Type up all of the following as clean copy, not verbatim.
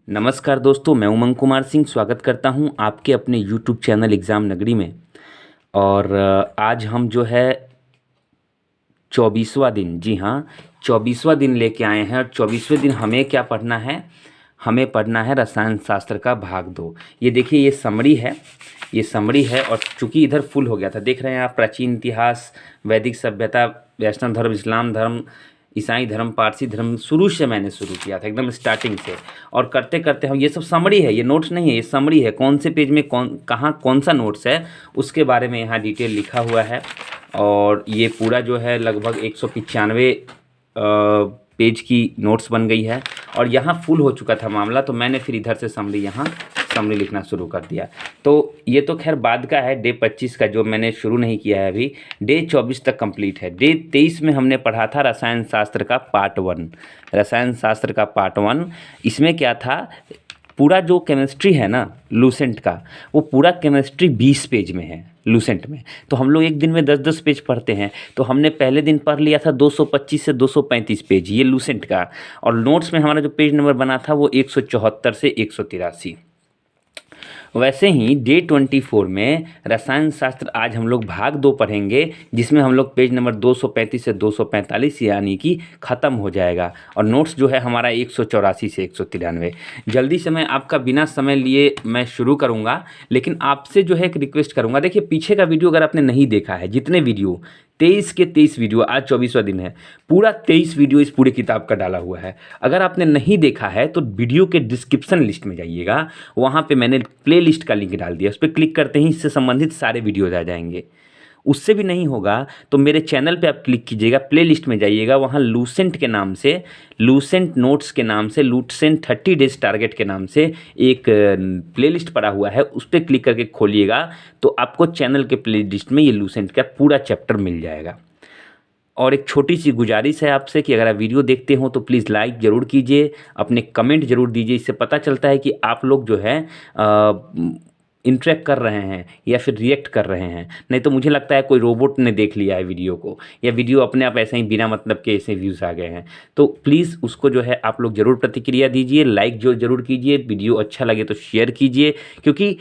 नमस्कार दोस्तों, मैं उमंग कुमार सिंह स्वागत करता हूं आपके अपने YouTube चैनल एग्ज़ाम नगरी में। और आज हम जो है 24वां दिन, जी हाँ, 24वां दिन लेके आए हैं। और 24वें दिन हमें क्या पढ़ना है? हमें पढ़ना है रसायन शास्त्र का भाग 2। ये देखिए, ये समरी है, ये समरी है। और चूंकि इधर फुल हो गया था, देख रहे हैं आप, प्राचीन इतिहास, वैदिक सभ्यता, वैष्णव धर्म, इस्लाम धर्म, ईसाई धर्म, पारसी धर्म, शुरू से मैंने शुरू किया था, एकदम स्टार्टिंग से। और करते करते हम, ये सब समरी है, ये नोट्स नहीं है, ये समरी है। कौन से पेज में कौन सा नोट्स है, उसके बारे में यहाँ डिटेल लिखा हुआ है। और ये पूरा जो है लगभग 195 पेज की नोट्स बन गई है। और यहाँ फुल हो चुका था मामला, तो मैंने फिर इधर से समरी लिखना शुरू कर दिया। तो ये तो खैर बाद का है, डे 25 का, जो मैंने शुरू नहीं किया है अभी। डे 24 तक कंप्लीट है। डे 23 में हमने पढ़ा था रसायन शास्त्र का पार्ट 1। रसायन शास्त्र का पार्ट 1, इसमें क्या था, पूरा जो केमिस्ट्री है ना लूसेंट का, वो पूरा केमिस्ट्री 20 पेज में है लूसेंट में। तो हम लोग एक दिन में 10-10 पेज पढ़ते हैं। तो हमने पहले दिन पढ़ लिया था 225 से 235 पेज, ये लूसेंट का। और नोट्स में हमारा जो पेज नंबर बना था वो 174 से 183। वैसे ही डे 24 में रसायन शास्त्र आज हम लोग भाग 2 पढ़ेंगे, जिसमें हम लोग पेज नंबर 235 से 245 यानी कि ख़त्म हो जाएगा। और नोट्स जो है हमारा 184 से 193। जल्दी से मैं आपका बिना समय लिए मैं शुरू करूँगा, लेकिन आपसे जो है एक रिक्वेस्ट करूँगा। देखिए, पीछे का वीडियो अगर आपने नहीं देखा है, जितने वीडियो 23 के 23 वीडियो, आज 24वां दिन है, पूरा 23 वीडियो इस पूरे किताब का डाला हुआ है। अगर आपने नहीं देखा है तो वीडियो के डिस्क्रिप्शन लिस्ट में जाइएगा, वहाँ पे मैंने प्ले लिस्ट का लिंक डाल दिया, उस पर क्लिक करते ही इससे संबंधित सारे वीडियोज आ जाएंगे। उससे भी नहीं होगा तो मेरे चैनल पे आप क्लिक कीजिएगा, प्ले लिस्ट में जाइएगा, वहाँ लूसेंट के नाम से, लूसेंट नोट्स के नाम से, लूसेंट 30 डेज टारगेट के नाम से एक प्ले लिस्ट पड़ा हुआ है, उस पर क्लिक करके खोलिएगा तो आपको चैनल के प्ले लिस्ट में ये लूसेंट का पूरा चैप्टर मिल जाएगा। और एक छोटी सी गुजारिश है आपसे कि अगर आप वीडियो देखते हो तो प्लीज़ लाइक ज़रूर कीजिए, अपने कमेंट ज़रूर दीजिए। इससे पता चलता है कि आप लोग जो है इंटरेक्ट कर रहे हैं या फिर रिएक्ट कर रहे हैं। नहीं तो मुझे लगता है कोई रोबोट ने देख लिया है वीडियो को, या वीडियो अपने आप ऐसे ही बिना मतलब के ऐसे व्यूज़ आ गए हैं। तो प्लीज़ उसको जो है आप लोग ज़रूर प्रतिक्रिया दीजिए, लाइक ज़रूर कीजिए, वीडियो अच्छा लगे तो शेयर कीजिए। क्योंकि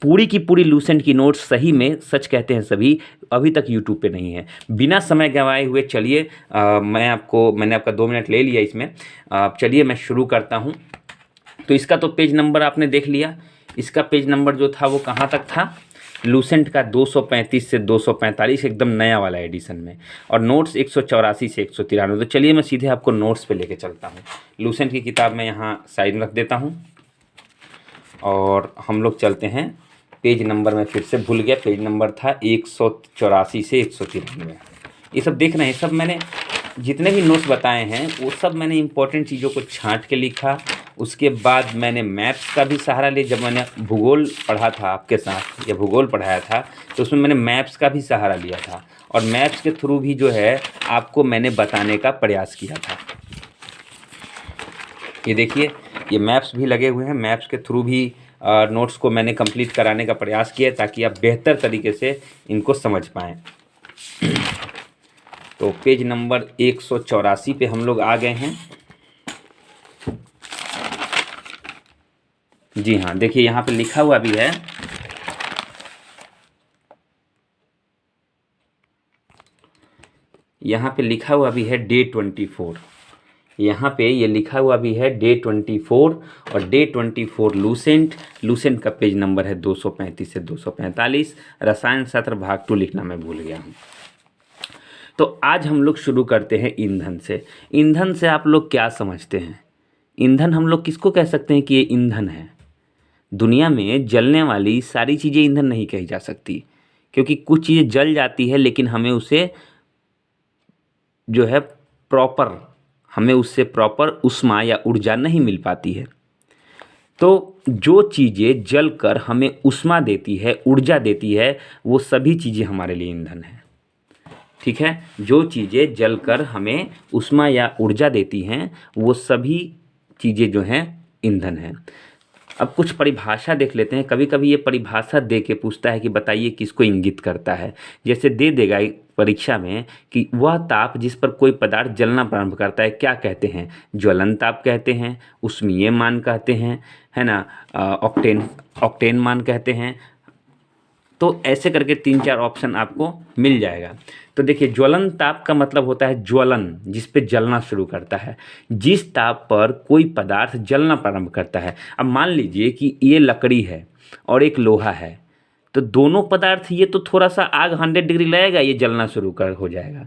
पूरी की पूरी लूसेंट की नोट्स सही में, सच कहते हैं सभी, अभी तक यूट्यूब पे नहीं है। बिना समय गंवाए हुए चलिए, मैंने आपका 2 मिनट ले लिया इसमें। चलिए मैं शुरू करता हूँ। तो इसका तो पेज नंबर आपने देख लिया। इसका पेज नंबर जो था वो कहाँ तक था, लूसेंट का 235 से 245, एकदम नया वाला एडिशन में। और नोट्स 184 से 193। तो चलिए मैं सीधे आपको नोट्स पे लेके चलता हूँ। लूसेंट की किताब में यहाँ साइड में रख देता हूँ और हम लोग चलते हैं पेज नंबर में। फिर से भूल गया, पेज नंबर था 184 से 193। ये सब देख रहे हैं, सब मैंने जितने भी नोट्स बताए हैं वो सब मैंने इंपॉर्टेंट चीज़ों को छांट के लिखा। उसके बाद मैंने मैप्स का भी सहारा लिया। जब मैंने भूगोल पढ़ा था आपके साथ, या भूगोल पढ़ाया था, तो उसमें मैंने मैप्स का भी सहारा लिया था। और मैप्स के थ्रू भी जो है आपको मैंने बताने का प्रयास किया था। ये देखिए, ये मैप्स भी लगे हुए हैं। मैप्स के थ्रू भी नोट्स को मैंने कंप्लीट कराने का प्रयास किया, ताकि आप बेहतर तरीके से इनको समझ पाएँ। तो पेज नंबर 184 पे हम लोग आ गए हैं। जी हाँ, देखिए यहाँ पे लिखा हुआ भी है, यहाँ पे लिखा हुआ भी है डे 24। यहाँ पे ये लिखा हुआ भी है डे 24। और डे 24 लूसेंट का पेज नंबर है 235 से 245। रसायन शास्त्र भाग 2 लिखना मैं भूल गया हूँ। तो आज हम लोग शुरू करते हैं ईंधन से। ईंधन से आप लोग क्या समझते हैं? ईंधन हम लोग किसको कह सकते हैं कि ये ईंधन है? दुनिया में जलने वाली सारी चीज़ें ईंधन नहीं कही जा सकती, क्योंकि कुछ चीज़ें जल जाती है लेकिन हमें उसे जो है हमें उससे प्रॉपर ऊष्मा या ऊर्जा नहीं मिल पाती है। तो जो चीज़ें जलकर हमें ऊष्मा देती है, ऊर्जा देती है, वो सभी चीज़ें हमारे लिए ईंधन है। ठीक है, जो चीज़ें जलकर हमें ऊष्मा या ऊर्जा देती हैं वो सभी चीज़ें जो हैं ईंधन हैं। अब कुछ परिभाषा देख लेते हैं। कभी कभी ये परिभाषा दे के पूछता है कि बताइए किसको इंगित करता है। जैसे दे देगा, परीक्षा में कि वह ताप जिस पर कोई पदार्थ जलना प्रारंभ करता है क्या कहते हैं? ज्वलन ताप कहते हैं, उष्मीय मान कहते हैं, है ना, ऑक्टेन मान कहते हैं। तो ऐसे करके 3-4 ऑप्शन आपको मिल जाएगा। तो देखिए, ज्वलन ताप का मतलब होता है ज्वलन, जिस पे जलना शुरू करता है, जिस ताप पर कोई पदार्थ जलना प्रारंभ करता है। अब मान लीजिए कि ये लकड़ी है और एक लोहा है, तो दोनों पदार्थ, ये तो थोड़ा सा आग 100 डिग्री लगेगा, ये जलना शुरू कर हो जाएगा।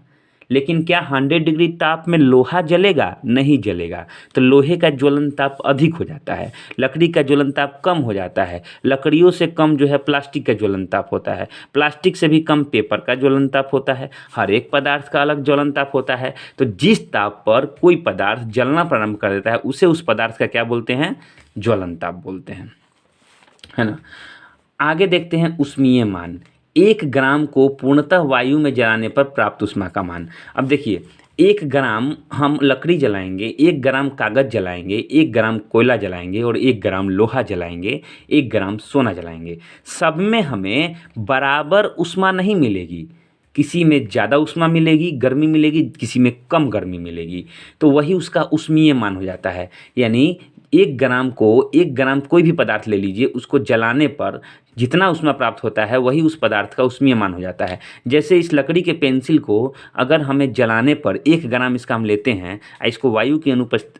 लेकिन क्या 100 डिग्री ताप में लोहा जलेगा? नहीं जलेगा। तो लोहे का ज्वलन ताप अधिक हो जाता है, लकड़ी का ज्वलन ताप कम हो जाता है, लकड़ियों से कम जो है प्लास्टिक का ज्वलन ताप होता है, प्लास्टिक से भी कम पेपर का ज्वलन ताप होता है। हर एक पदार्थ का अलग ज्वलन ताप होता है। तो जिस ताप पर कोई पदार्थ जलना प्रारंभ कर देता है उसे उस पदार्थ का क्या बोलते हैं? ज्वलन ताप बोलते हैं, है ना। आगे देखते हैं उष्मीय मान। 1 ग्राम को पूर्णतः वायु में जलाने पर प्राप्त ऊष्मा का मान। अब देखिए, 1 ग्राम हम लकड़ी जलाएंगे, 1 ग्राम कागज़ जलाएंगे, 1 ग्राम कोयला जलाएंगे और 1 ग्राम लोहा जलाएंगे, 1 ग्राम सोना जलाएंगे, सब में हमें बराबर ऊष्मा नहीं मिलेगी। किसी में ज़्यादा ऊष्मा मिलेगी, गर्मी मिलेगी, किसी में कम गर्मी मिलेगी। तो वही उसका उष्मीय मान हो जाता है। यानी 1 ग्राम कोई भी पदार्थ ले लीजिए, उसको जलाने पर जितना ऊष्मा प्राप्त होता है वही उस पदार्थ का उष्मीय मान हो जाता है। जैसे इस लकड़ी के पेंसिल को अगर हमें जलाने पर 1 ग्राम इसका हम लेते हैं, इसको वायु की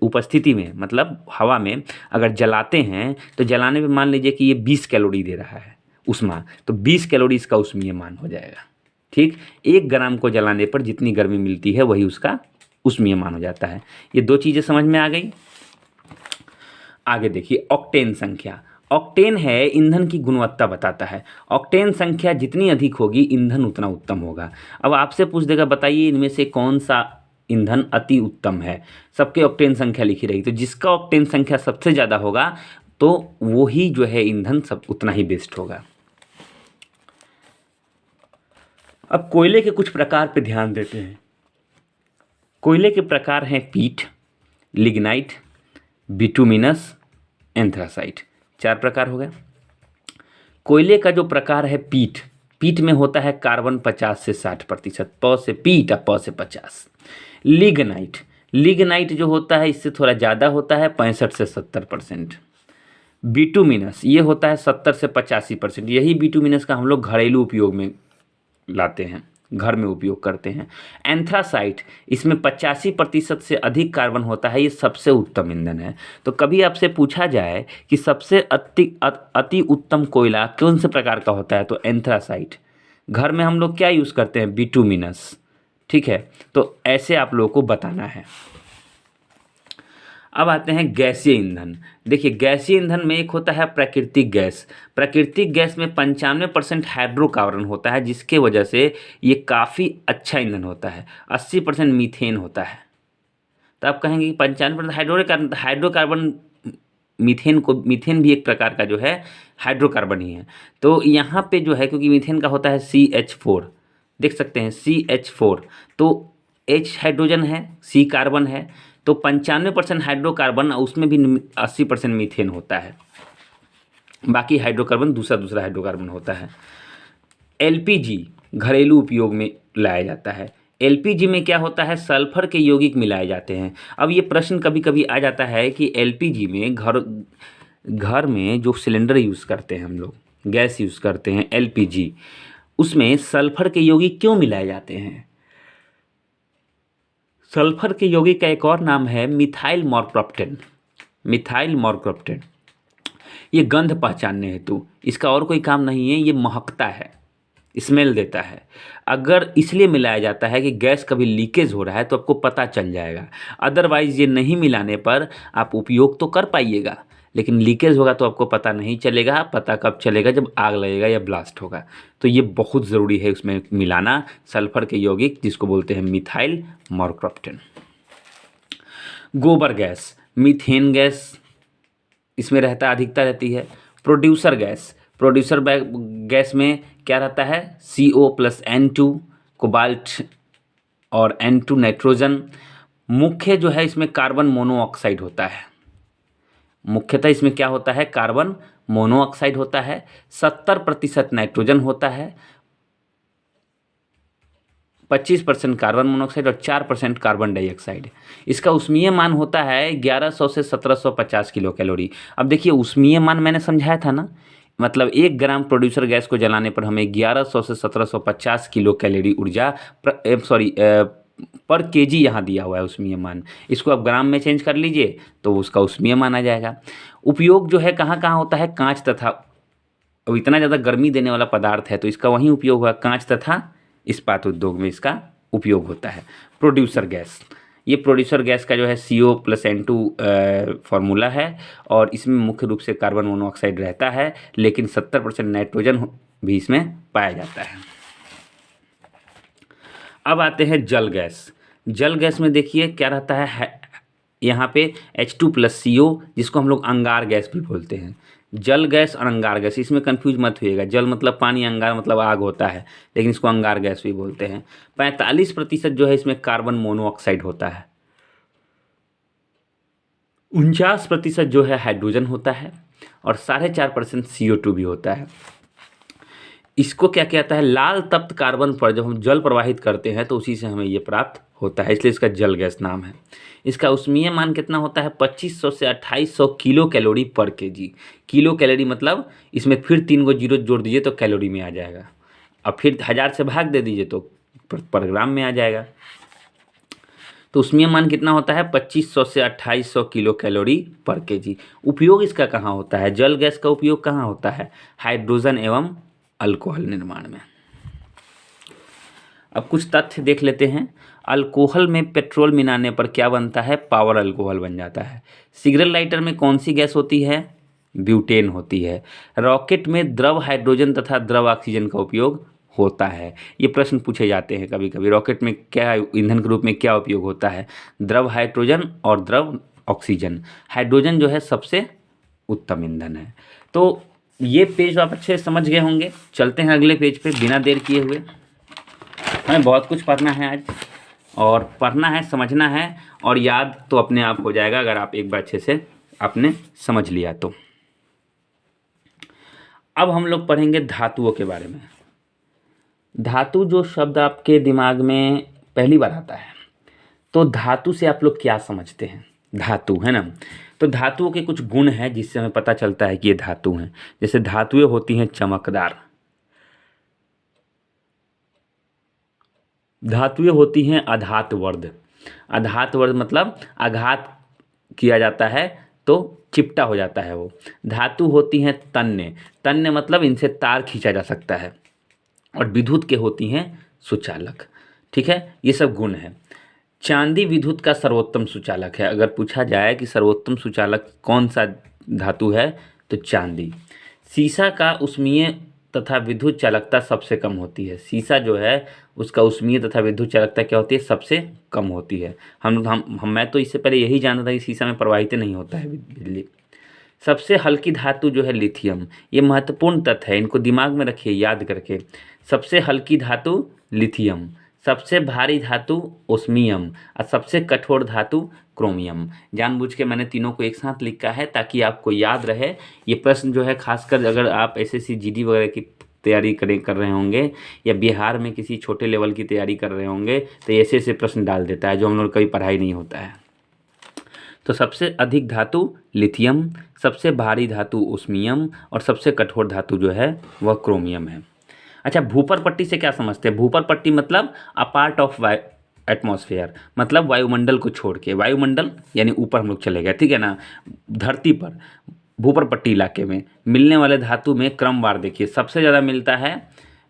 उपस्थिति में, मतलब हवा में अगर जलाते हैं, तो जलाने पे मान लीजिए कि ये 20 कैलोरी दे रहा है ऊष्मा, तो 20 कैलोरी इसका उष्मीय मान हो जाएगा। ठीक, 1 ग्राम को जलाने पर जितनी गर्मी मिलती है वही उसका उष्मीय मान हो जाता है। ये 2 चीज़ें समझ में आ गई। आगे देखिए, ऑक्टेन संख्या। ऑक्टेन है ईंधन की गुणवत्ता बताता है। ऑक्टेन संख्या जितनी अधिक होगी ईंधन उतना उत्तम होगा। अब आपसे पूछ देगा, बताइए इनमें से कौन सा ईंधन अति उत्तम है? सबके ऑक्टेन संख्या लिखी रहेगी, तो जिसका ऑक्टेन संख्या सबसे ज़्यादा होगा तो वही जो है ईंधन सब उतना ही बेस्ट होगा। अब कोयले के कुछ प्रकार पे ध्यान देते हैं। कोयले के प्रकार हैं पीट, लिग्नाइट, बिटुमिनस, एंथ्रासाइट। 4 प्रकार हो गए। कोयले का जो प्रकार है पीट, पीट में होता है कार्बन 50 से 60%, प से पीट और प से 50। लिग्नाइट, लिग्नाइट जो होता है इससे थोड़ा ज़्यादा होता है, 65 से 70%। बिटुमिनस ये होता है 70 से 85%। यही बिटुमिनस का हम लोग घरेलू उपयोग में लाते हैं, घर में उपयोग करते हैं। एंथ्रासाइट, इसमें 85% से अधिक कार्बन होता है, ये सबसे उत्तम ईंधन है। तो कभी आपसे पूछा जाए कि सबसे अति उत्तम कोयला कौन से प्रकार का होता है, तो एंथ्रासाइट। घर में हम लोग क्या यूज़ करते हैं? बिटुमिनस। ठीक है, तो ऐसे आप लोगों को बताना है। अब आते हैं गैसीय ईंधन। देखिए, गैसीय ईंधन में एक होता है प्राकृतिक गैस। प्राकृतिक गैस में 95% हाइड्रोकार्बन होता है, जिसके वजह से ये काफ़ी अच्छा ईंधन होता है। 80% मीथेन होता है। तो आप कहेंगे कि 95% हाइड्रोकार्बन, मीथेन भी एक प्रकार का जो है हाइड्रोकार्बन ही है। तो यहाँ पे जो है, क्योंकि मीथेन का होता है CH4, देख सकते हैं CH4, तो H हाइड्रोजन है, C कार्बन है, तो 95% हाइड्रोकार्बन, उसमें भी 80% मीथेन होता है। बाकी हाइड्रोकार्बन दूसरा हाइड्रोकार्बन होता है। LPG घरेलू उपयोग में लाया जाता है। LPG में क्या होता है? सल्फर के यौगिक मिलाए जाते हैं। अब ये प्रश्न कभी कभी आ जाता है कि LPG में घर में जो सिलेंडर यूज़ करते हैं हम लोग, गैस यूज़ करते हैं LPG, उसमें सल्फर के यौगिक क्यों मिलाए जाते हैं? सल्फर के यौगिक का एक और नाम है मिथाइल मॉर्प्रोप्टेन। मिथाइल मॉर्प्रोप्टेन ये गंध पहचानने हेतु, इसका और कोई काम नहीं है, ये महकता है, स्मेल देता है। अगर इसलिए मिलाया जाता है कि गैस कभी लीकेज हो रहा है तो आपको पता चल जाएगा। अदरवाइज़ ये नहीं मिलाने पर आप उपयोग तो कर पाइएगा, लेकिन लीकेज होगा तो आपको पता नहीं चलेगा। पता कब चलेगा? जब आग लगेगा या ब्लास्ट होगा। तो ये बहुत ज़रूरी है उसमें मिलाना सल्फर के यौगिक, जिसको बोलते हैं मिथाइल मॉर्प्रोप्टेन। गोबर गैस, मीथेन गैस इसमें रहता है, अधिकता रहती है। प्रोड्यूसर गैस, प्रोड्यूसर गैस में क्या रहता है? CO+N2, कोबाल्ट और N2 नाइट्रोजन। मुख्य जो है इसमें कार्बन मोनोऑक्साइड होता है। मुख्यतः इसमें क्या होता है? कार्बन मोनोऑक्साइड होता है। 70% नाइट्रोजन होता है, 25% कार्बन मोनोऑक्साइड और 4% कार्बन डाइऑक्साइड। इसका ऊष्मीय मान होता है 1100 से 1750 किलो कैलोरी। अब देखिए ऊष्मीय मान मैंने समझाया था ना, मतलब 1 ग्राम प्रोड्यूसर गैस को जलाने पर हमें 1100 से 1750 किलो कैलोरी ऊर्जा पर केजी यहाँ दिया हुआ है ऊष्मीय मान। इसको आप ग्राम में चेंज कर लीजिए तो उसका ऊष्मीय मान आ जाएगा। उपयोग जो है कहाँ कहाँ होता है, कांच तथा, अब इतना ज़्यादा गर्मी देने वाला पदार्थ है तो इसका वहीं उपयोग हुआ, कांच तथा इस्पात उद्योग में इसका उपयोग होता है। प्रोड्यूसर गैस, ये प्रोड्यूसर गैस का जो है CO+N2 फार्मूला है और इसमें मुख्य रूप से कार्बन मोनोऑक्साइड रहता है, लेकिन 70% नाइट्रोजन भी इसमें पाया जाता है। अब आते हैं जल गैस। जल गैस में देखिए क्या रहता है यहाँ पे H2+CO, जिसको हम लोग अंगार गैस भी बोलते हैं। जल गैस और अंगार गैस, इसमें कंफ्यूज मत होइएगा, जल मतलब पानी, अंगार मतलब आग होता है, लेकिन इसको अंगार गैस भी बोलते हैं। 45% जो है इसमें कार्बन मोनोऑक्साइड होता है, 49% जो है हाइड्रोजन होता है और 4.5% CO2 भी होता है। इसको क्या कहता है, लाल तप्त कार्बन पर जब हम जल प्रवाहित करते हैं तो उसी से हमें ये प्राप्त होता है, इसलिए इसका जल गैस नाम है। इसका ऊष्मीय मान कितना होता है, 2500 से 2800 किलो कैलोरी पर केजी। किलो कैलोरी मतलब इसमें फिर 3 गो जीरो जोड़ दीजिए तो कैलोरी में आ जाएगा, अब फिर 1000 से भाग दे दीजिए तो पर ग्राम में आ जाएगा। तो ऊष्मीय मान कितना होता है, 2500 से 2800 किलो कैलोरी पर केजी। उपयोग इसका कहाँ होता है, जल गैस का उपयोग कहाँ होता है, हाइड्रोजन एवं अल्कोहल निर्माण में। अब कुछ तथ्य देख लेते हैं। अल्कोहल में पेट्रोल मिलाने पर क्या बनता है, पावर अल्कोहल बन जाता है। सिगरेट लाइटर में कौन सी गैस होती है, ब्यूटेन होती है। रॉकेट में द्रव हाइड्रोजन तथा द्रव ऑक्सीजन का उपयोग होता है। ये प्रश्न पूछे जाते हैं कभी कभी, रॉकेट में क्या ईंधन के रूप में क्या उपयोग होता है, द्रव हाइड्रोजन और द्रव ऑक्सीजन। हाइड्रोजन जो है सबसे उत्तम ईंधन है। तो ये पेज आप अच्छे से समझ गए होंगे। चलते हैं अगले पेज पे बिना देर किए हुए। हमें बहुत कुछ पढ़ना है आज, और पढ़ना है, समझना है, और याद तो अपने आप हो जाएगा अगर आप एक बार अच्छे से आपने समझ लिया तो। अब हम लोग पढ़ेंगे धातुओं के बारे में। धातु जो शब्द आपके दिमाग में पहली बार आता है तो धातु से आप लोग क्या समझते हैं, धातु है ना। तो धातुओं के कुछ गुण हैं जिससे हमें पता चलता है कि ये धातु हैं। जैसे धातुएं होती हैं चमकदार, धातुएं होती हैं आघातवर्ध। आघातवर्ध मतलब आघात किया जाता है तो चिपटा हो जाता है वो। धातु होती हैं तन्य, तन्य मतलब इनसे तार खींचा जा सकता है। और विद्युत के होती हैं सुचालक। ठीक है, ये सब गुण हैं। चांदी विद्युत का सर्वोत्तम सुचालक है। अगर पूछा जाए कि सर्वोत्तम सुचालक कौन सा धातु है तो चांदी। सीसा का ऊष्मीय तथा विद्युत चालकता सबसे कम होती है। सीसा जो है उसका ऊष्मीय तथा विद्युत चालकता क्या होती है, सबसे कम होती है। मैं तो इससे पहले यही जानता था कि सीसा में प्रवाहित नहीं होता है बिजली। सबसे हल्की धातु जो है लिथियम। ये महत्वपूर्ण तथ्य है, इनको दिमाग में रखिए याद करके। सबसे हल्की धातु लिथियम, सबसे भारी धातु ओस्मियम और सबसे कठोर धातु क्रोमियम। जानबूझ के मैंने तीनों को एक साथ लिखा है ताकि आपको याद रहे। ये प्रश्न जो है खासकर अगर आप SSC GD वगैरह की तैयारी कर रहे होंगे या बिहार में किसी छोटे लेवल की तैयारी कर रहे होंगे तो ऐसे प्रश्न डाल देता है जो हम लोग कभी पढ़ाई नहीं होता है। तो सबसे अधिक धातु लिथियम, सबसे भारी धातु ओस्मियम और सबसे कठोर धातु जो है वह क्रोमियम है। अच्छा, भूपर पट्टी से क्या समझते हैं। भूपर पट्टी मतलब अ पार्ट ऑफ एटमॉस्फेयर, मतलब वायुमंडल को छोड़ के। वायुमंडल यानी ऊपर हम लोग चले गए, ठीक है ना। धरती पर भूपर पट्टी इलाके में मिलने वाले धातु में क्रमवार देखिए। सबसे ज़्यादा मिलता है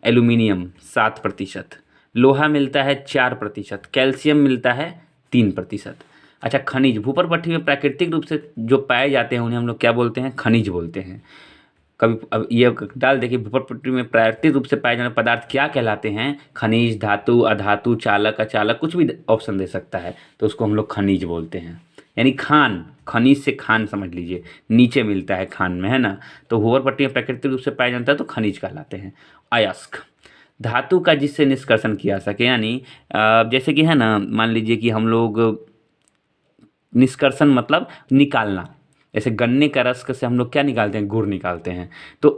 एल्यूमिनियम 7%, लोहा मिलता है 4%, कैल्शियम मिलता है 3%। अच्छा, खनिज भूपर पट्टी में प्राकृतिक रूप से जो पाए जाते हैं उन्हें हम लोग क्या बोलते हैं, खनिज बोलते हैं। कभी अब ये डाल देखिए, भूपर पट्टी में प्राकृतिक रूप से पाए जाने पदार्थ क्या कहलाते हैं, खनिज, धातु, अधातु, चालक, अचालक, कुछ भी ऑप्शन दे सकता है, तो उसको हम लोग खनिज बोलते हैं। यानी खान, खनिज से खान समझ लीजिए, नीचे मिलता है खान में, है ना। तो भूपर पट्टी में प्राकृतिक रूप से पाया जाता है तो खनिज कहलाते हैं। अयस्क धातु का जिससे निष्कर्षण किया सके, यानी जैसे कि है ना, मान लीजिए कि हम लोग निष्कर्षण मतलब निकालना, जैसे गन्ने का रस से हम लोग क्या निकालते हैं, गुड़ निकालते हैं। तो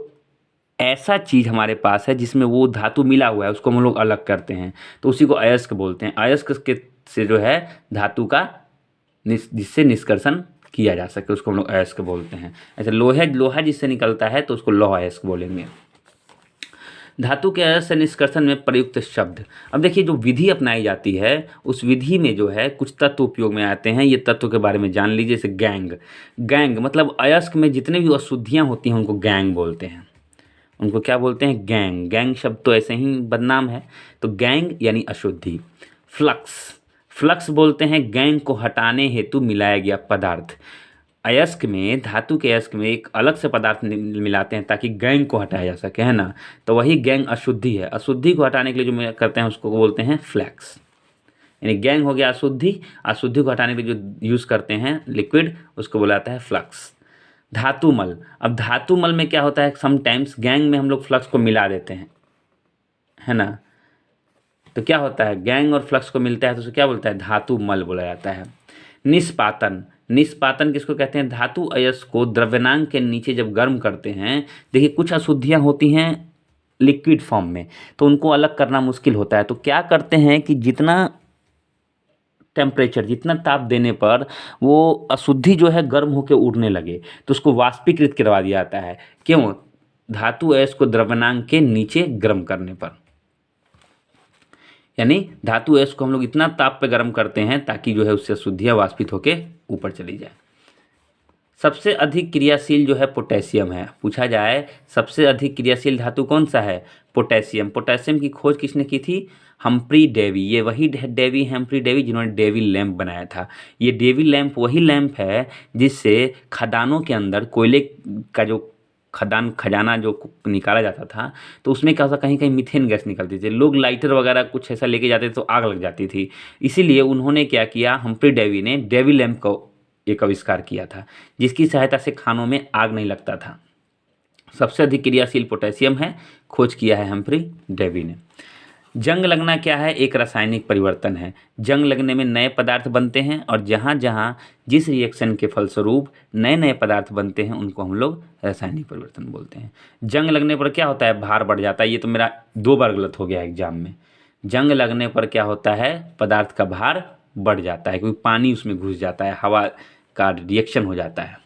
ऐसा चीज़ हमारे पास है जिसमें वो धातु मिला हुआ है, उसको हम लोग अलग करते हैं, तो उसी को अयस्क बोलते हैं। अयस्क के से जो है धातु का जिससे निष्कर्षण किया जा सके उसको हम लोग अयस्क बोलते हैं। ऐसे लोहा जिससे निकलता है तो उसको लौह अयस्क बोलेंगे। धातु के अयस्क से निष्कर्षण में प्रयुक्त शब्द। अब देखिए जो विधि अपनाई जाती है उस विधि में जो है कुछ तत्व उपयोग में आते हैं, ये तत्व के बारे में जान लीजिए। जैसे गैंग मतलब अयस्क में जितने भी अशुद्धियाँ होती हैं उनको गैंग बोलते हैं। उनको क्या बोलते हैं? गैंग शब्द तो ऐसे ही बदनाम है, तो गैंग यानी अशुद्धि। फ्लक्स बोलते हैं गैंग को हटाने हेतु मिलाया गया पदार्थ। अयस्क में, धातु के अयस्क में एक अलग से पदार्थ मिलाते हैं ताकि गैंग को हटाया जा सके, है ना। तो वही गैंग अशुद्धि है। अशुद्धि को हटाने के लिए जो करते हैं उसको बोलते हैं फ्लैक्स। यानी गैंग हो गया अशुद्धि, अशुद्धि को हटाने के लिए जो यूज़ करते हैं लिक्विड उसको बुलाता है फ्लक्स। धातुमल। अब धातुमल में क्या होता है, समटाइम्स गैंग में हम लोग फ्लक्स को मिला देते हैं, है ना। तो क्या होता है, गैंग और फ्लक्स को मिलता है तो उसे क्या बोलता है? धातुमल बोला जाता है। निष्पातन किसको कहते हैं? धातु अयस्क को द्रव्यनांक के नीचे जब गर्म करते हैं, देखिए कुछ अशुद्धियाँ होती हैं लिक्विड फॉर्म में तो उनको अलग करना मुश्किल होता है, तो क्या करते हैं कि जितना टेम्परेचर, जितना ताप देने पर वो अशुद्धि जो है गर्म होकर उड़ने लगे तो उसको वाष्पीकृत करवा दिया जाता है। क्यों? धातु अयस्क को द्रव्यनांक के नीचे गर्म करने पर। यानी धातु अयस्क को हम लोग इतना ताप पे गर्म करते हैं ताकि जो है उससे अशुद्धियाँ वाष्पित होकर ऊपर चली जाए। सबसे अधिक क्रियाशील जो है पोटेशियम है। पूछा जाए सबसे अधिक क्रियाशील धातु कौन सा है? पोटेशियम। पोटेशियम की खोज किसने की थी? Humphry Davy. ये वही डेवी, हम्फ्री डेवी जिन्होंने डेवी लैंप बनाया था। ये डेवी लैंप वही लैंप है जिससे खदानों के अंदर कोयले का जो खजाना जो निकाला जाता था तो उसमें क्या होता, कहीं कहीं मीथेन गैस निकलती थी। लोग लाइटर वगैरह कुछ ऐसा लेके जाते थे तो आग लग जाती थी। इसीलिए उन्होंने क्या किया, हम्फ्री डेवी ने डेवी लैंप को एक आविष्कार किया था जिसकी सहायता से खानों में आग नहीं लगता था। सबसे अधिक क्रियाशील पोटेशियम है, खोज किया है हम्फ्री डेवी ने। जंग लगना क्या है? एक रासायनिक परिवर्तन है। जंग लगने में नए पदार्थ बनते हैं और जहाँ जहाँ जिस रिएक्शन के फलस्वरूप नए नए पदार्थ बनते हैं उनको हम लोग रासायनिक परिवर्तन बोलते हैं। जंग लगने पर क्या होता है? भार बढ़ जाता है। ये तो मेरा 2 बार गलत हो गया एग्जाम में। जंग लगने पर क्या होता है? पदार्थ का भार बढ़ जाता है क्योंकि पानी उसमें घुस जाता है, हवा का रिएक्शन हो जाता है।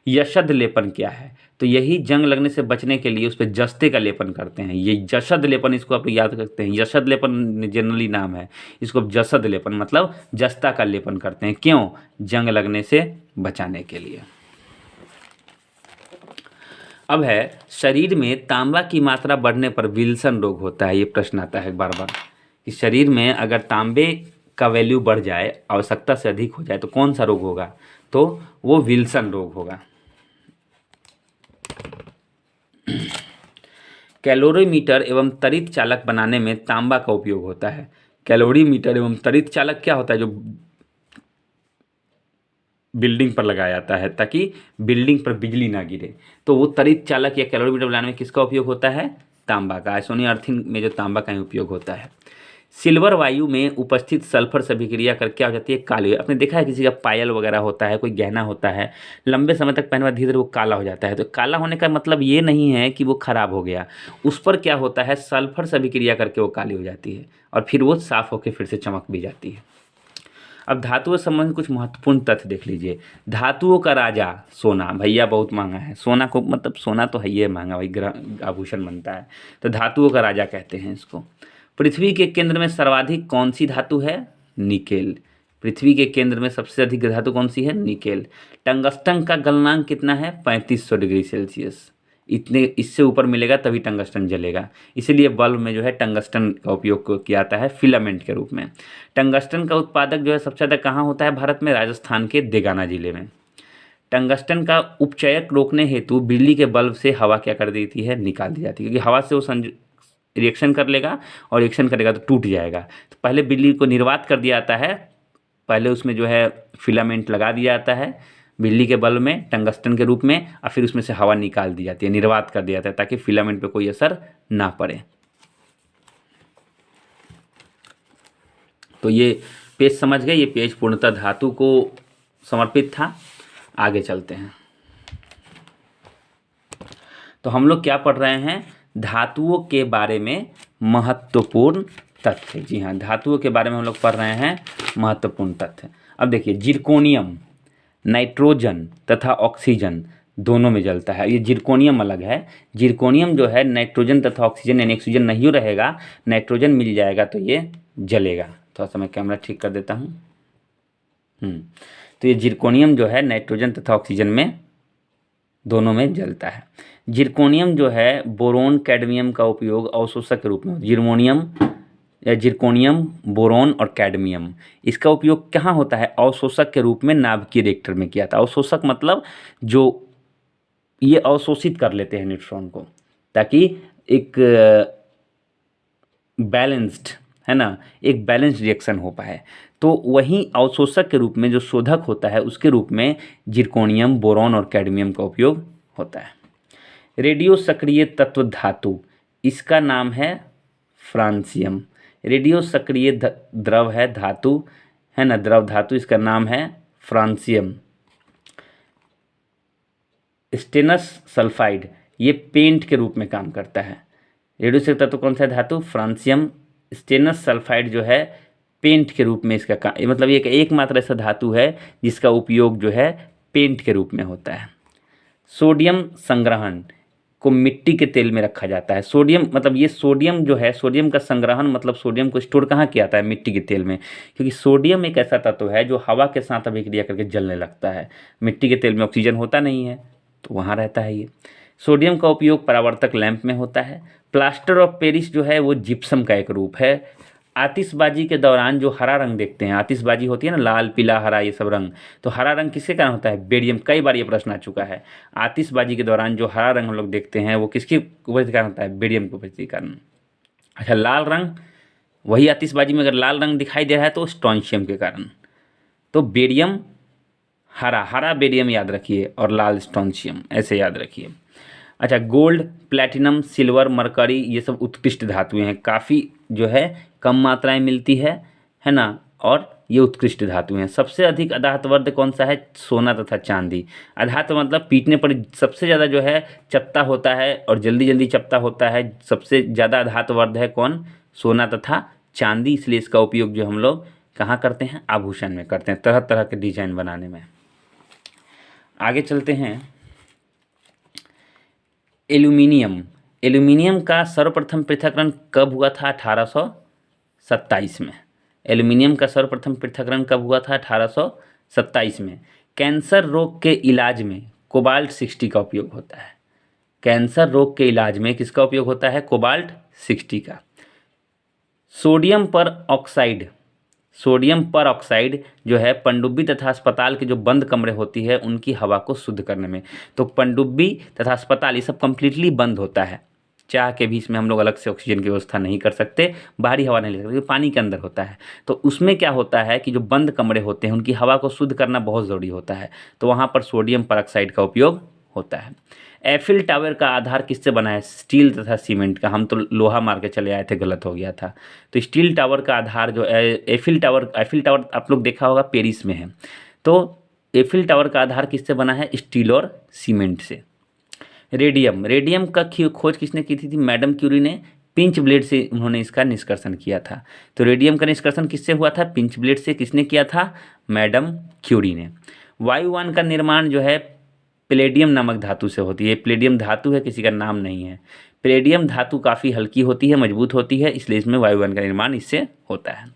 यशद लेपन क्या है? तो यही जंग लगने से बचने के लिए उस पर जस्ते का लेपन करते हैं। ये जशद लेपन, इसको आप याद रखते हैं। यशद लेपन जनरली नाम है, इसको जसद लेपन मतलब जस्ता का लेपन करते हैं। क्यों? जंग लगने से बचाने के लिए। अब है शरीर में तांबा की मात्रा बढ़ने पर विल्सन रोग होता है। ये प्रश्न आता है बार बार कि शरीर में अगर तांबे का वैल्यू बढ़ जाए, आवश्यकता से अधिक हो जाए तो कौन सा रोग होगा? तो वो विल्सन रोग होगा। कैलोरीमीटर एवं तड़ित चालक बनाने में तांबा का उपयोग होता है। कैलोरीमीटर एवं तड़ित चालक क्या होता है? जो बिल्डिंग पर लगाया जाता है ताकि बिल्डिंग पर बिजली ना गिरे, तो वो तड़ित चालक या कैलोरीमीटर बनाने में किसका उपयोग होता है? तांबा का। आइसोनिक अर्थिंग में जो तांबा का ही उपयोग होता है। सिल्वर वायु में उपस्थित सल्फर से अभिक्रिया कर क्या हो जाती है? काली। आपने देखा है किसी का पायल वगैरह होता है, कोई गहना होता है, लंबे समय तक पहनने के बाद धीरे धीरे वो काला हो जाता है। तो काला होने का मतलब ये नहीं है कि वो खराब हो गया, उस पर क्या होता है, सल्फर से अभिक्रिया करके वो काली हो जाती है और फिर वो साफ होकर फिर से चमक भी जाती है। अब धातुओं से संबंधित कुछ महत्वपूर्ण तथ्य देख लीजिए। धातुओं का राजा सोना। भैया बहुत महंगा है सोना को, मतलब सोना तो है ही महंगा, भाई आभूषण बनता है, तो धातुओं का राजा कहते हैं इसको। पृथ्वी के केंद्र में सर्वाधिक कौन सी धातु है? निकेल। पृथ्वी के केंद्र में सबसे अधिक धातु कौन सी है? निकेल। टंगस्टन का गलनांक कितना है? 3500 डिग्री सेल्सियस। इतने इससे ऊपर मिलेगा तभी टंगस्टन जलेगा, इसीलिए बल्ब में जो है टंगस्टन का उपयोग किया जाता है फिलामेंट के रूप में। टंगस्टन का उत्पादक जो है सबसे ज़्यादा कहाँ होता है भारत में? राजस्थान के देगाना जिले में। टंगस्टन का उपचयक रोकने हेतु बिजली के बल्ब से हवा क्या कर देती है? निकाल दी जाती है, क्योंकि हवा से वो रिएक्शन कर लेगा और रिएक्शन करेगा तो टूट जाएगा। तो पहले बिजली को निर्वात कर दिया जाता है, पहले उसमें जो है फिलामेंट लगा दिया जाता है बिजली के बल्ब में टंगस्टन के रूप में, और फिर उसमें से हवा निकाल दी जाती है, निर्वात कर दिया जाता है ताकि फिलामेंट पे कोई असर ना पड़े। तो ये पेज समझ गए, ये पेज पूर्णतः धातु को समर्पित था। आगे चलते हैं। तो हम लोग क्या पढ़ रहे हैं, धातुओं के बारे में महत्वपूर्ण तथ्य। जी हाँ, धातुओं के बारे में हम लोग पढ़ रहे हैं महत्वपूर्ण तथ्य। अब देखिए, जिरकोनियम नाइट्रोजन तथा ऑक्सीजन दोनों में जलता है। ये जिरकोनियम अलग है। जिरकोनियम जो है नाइट्रोजन तथा ऑक्सीजन, यानी ऑक्सीजन नहीं रहेगा, नाइट्रोजन मिल जाएगा तो ये जलेगा। थोड़ा सा मैं कैमरा ठीक कर देता हूँ। तो ये जिरकोनियम जो है नाइट्रोजन तथा ऑक्सीजन में दोनों में जलता है। जिरकोनियम जो है बोरोन कैडमियम का उपयोग अवशोषक के रूप में, जिरमोनियम या जिरकोनियम, बोरोन और कैडमियम, इसका उपयोग कहाँ होता है, अवशोषक के रूप में नाभिकीय रिएक्टर में किया था। अवशोषक मतलब जो ये अवशोषित कर लेते हैं न्यूट्रॉन को, ताकि एक बैलेंस्ड, है ना, एक बैलेंस्ड रिएक्शन हो पाए। तो वहीं अवशोषक के रूप में जो शोधक होता है उसके रूप में जिरकोनियम, बोरॉन और कैडमियम का उपयोग होता है। रेडियो सक्रिय तत्व धातु, इसका नाम है फ्रांसियम। रेडियो सक्रिय द्रव है धातु, है ना, द्रव धातु, इसका नाम है फ्रांसियम। स्टेनस सल्फाइड, ये पेंट के रूप में काम करता है। रेडियो सक्रिय तत्व कौन सा है, धातु फ्रांसियम। स्टेनस सल्फाइड जो है पेंट के रूप में इसका काम, मतलब ये एकमात्र ऐसा धातु है जिसका उपयोग जो है पेंट के रूप में होता है। सोडियम संग्रहण को मिट्टी के तेल में रखा जाता है। सोडियम मतलब ये सोडियम जो है, सोडियम का संग्रहण मतलब सोडियम को स्टोर कहाँ किया जाता है, मिट्टी के तेल में, क्योंकि सोडियम एक ऐसा तत्व है जो हवा के साथ अभिक्रिया करके जलने लगता है। मिट्टी के तेल में ऑक्सीजन होता नहीं है तो वहाँ रहता है ये। सोडियम का उपयोग परावर्तक लैंप में होता है। प्लास्टर ऑफ पेरिस जो है वो जिप्सम का एक रूप है। आतिशबाजी के दौरान जो हरा रंग देखते हैं, आतिशबाजी होती है ना, लाल पीला हरा ये सब रंग, तो हरा रंग किसके कारण होता है, बेरियम। कई बार ये प्रश्न आ चुका है। आतिशबाजी के दौरान जो हरा रंग हम लोग देखते हैं वो किसकी वजह से कारण होता है, बेरियम की वजह से कारण। अच्छा, लाल रंग, वही आतिशबाजी में अगर लाल रंग दिखाई दे रहा है तो स्ट्रोंशियम के कारण। तो बेरियम, हरा हरा बेरियम याद रखिए और लाल स्ट्रोंशियम, ऐसे याद रखिए। अच्छा, गोल्ड, प्लैटिनम, सिल्वर, मरकरी, ये सब उत्कृष्ट धातुएं हैं। काफ़ी जो है कम मात्राएं मिलती है ना, और ये उत्कृष्ट धातुएं हैं। सबसे अधिक अधातवर्ध कौन सा है, सोना तथा चांदी। अधात मतलब पीटने पर सबसे ज़्यादा जो है चपटा होता है और जल्दी जल्दी चपटा होता है। सबसे ज़्यादा अधातवर्ध है कौन, सोना तथा चांदी। इसलिए इसका उपयोग जो हम लोग कहाँ करते हैं, आभूषण में करते हैं, तरह तरह के डिजाइन बनाने में। आगे चलते हैं। एल्यूमिनियम, एल्यूमिनियम का सर्वप्रथम पृथक्करण कब हुआ था, 1827 में। एल्यूमिनियम का सर्वप्रथम पृथक्करण कब हुआ था, 1827 में। कैंसर रोग के इलाज में कोबाल्ट 60 का उपयोग होता है। कैंसर रोग के इलाज में किसका उपयोग होता है, कोबाल्ट 60 का। सोडियम पर ऑक्साइड, सोडियम पर ऑक्साइड जो है पनडुब्बी तथा अस्पताल के जो बंद कमरे होती है उनकी हवा को शुद्ध करने में। तो पनडुब्बी तथा अस्पताल ये सब कम्प्लीटली बंद होता है, चाह के भी इसमें हम लोग अलग से ऑक्सीजन की व्यवस्था नहीं कर सकते, बाहरी हवा नहीं ले सकते, पानी के अंदर होता है। तो उसमें क्या होता है कि जो बंद कमरे होते हैं उनकी हवा को शुद्ध करना बहुत ज़रूरी होता है, तो वहाँ पर सोडियम परऑक्साइड का उपयोग होता है। एफिल टावर का आधार किससे बना है, स्टील तथा सीमेंट का। हम तो लोहा मार के चले आए थे, गलत हो गया था। तो स्टील टावर का आधार जो एफिल टावर आप लोग देखा होगा पेरिस में है। तो एफिल टावर का आधार किससे बना है, स्टील और सीमेंट से। रेडियम, रेडियम का खोज किसने की थी, मैडम क्यूरी ने। पिंच ब्लेड से उन्होंने इसका निष्कर्षण किया था। तो रेडियम का निष्कर्षण किससे हुआ था, पिंच ब्लेड से। किसने किया था, मैडम क्यूरी ने। वायुयान का निर्माण जो है प्लेडियम नामक धातु से होती है। प्लेडियम धातु है, किसी का नाम नहीं है। प्लेडियम धातु काफ़ी हल्की होती है, मजबूत होती है, इसलिए इसमें वायुयान का निर्माण इससे होता है।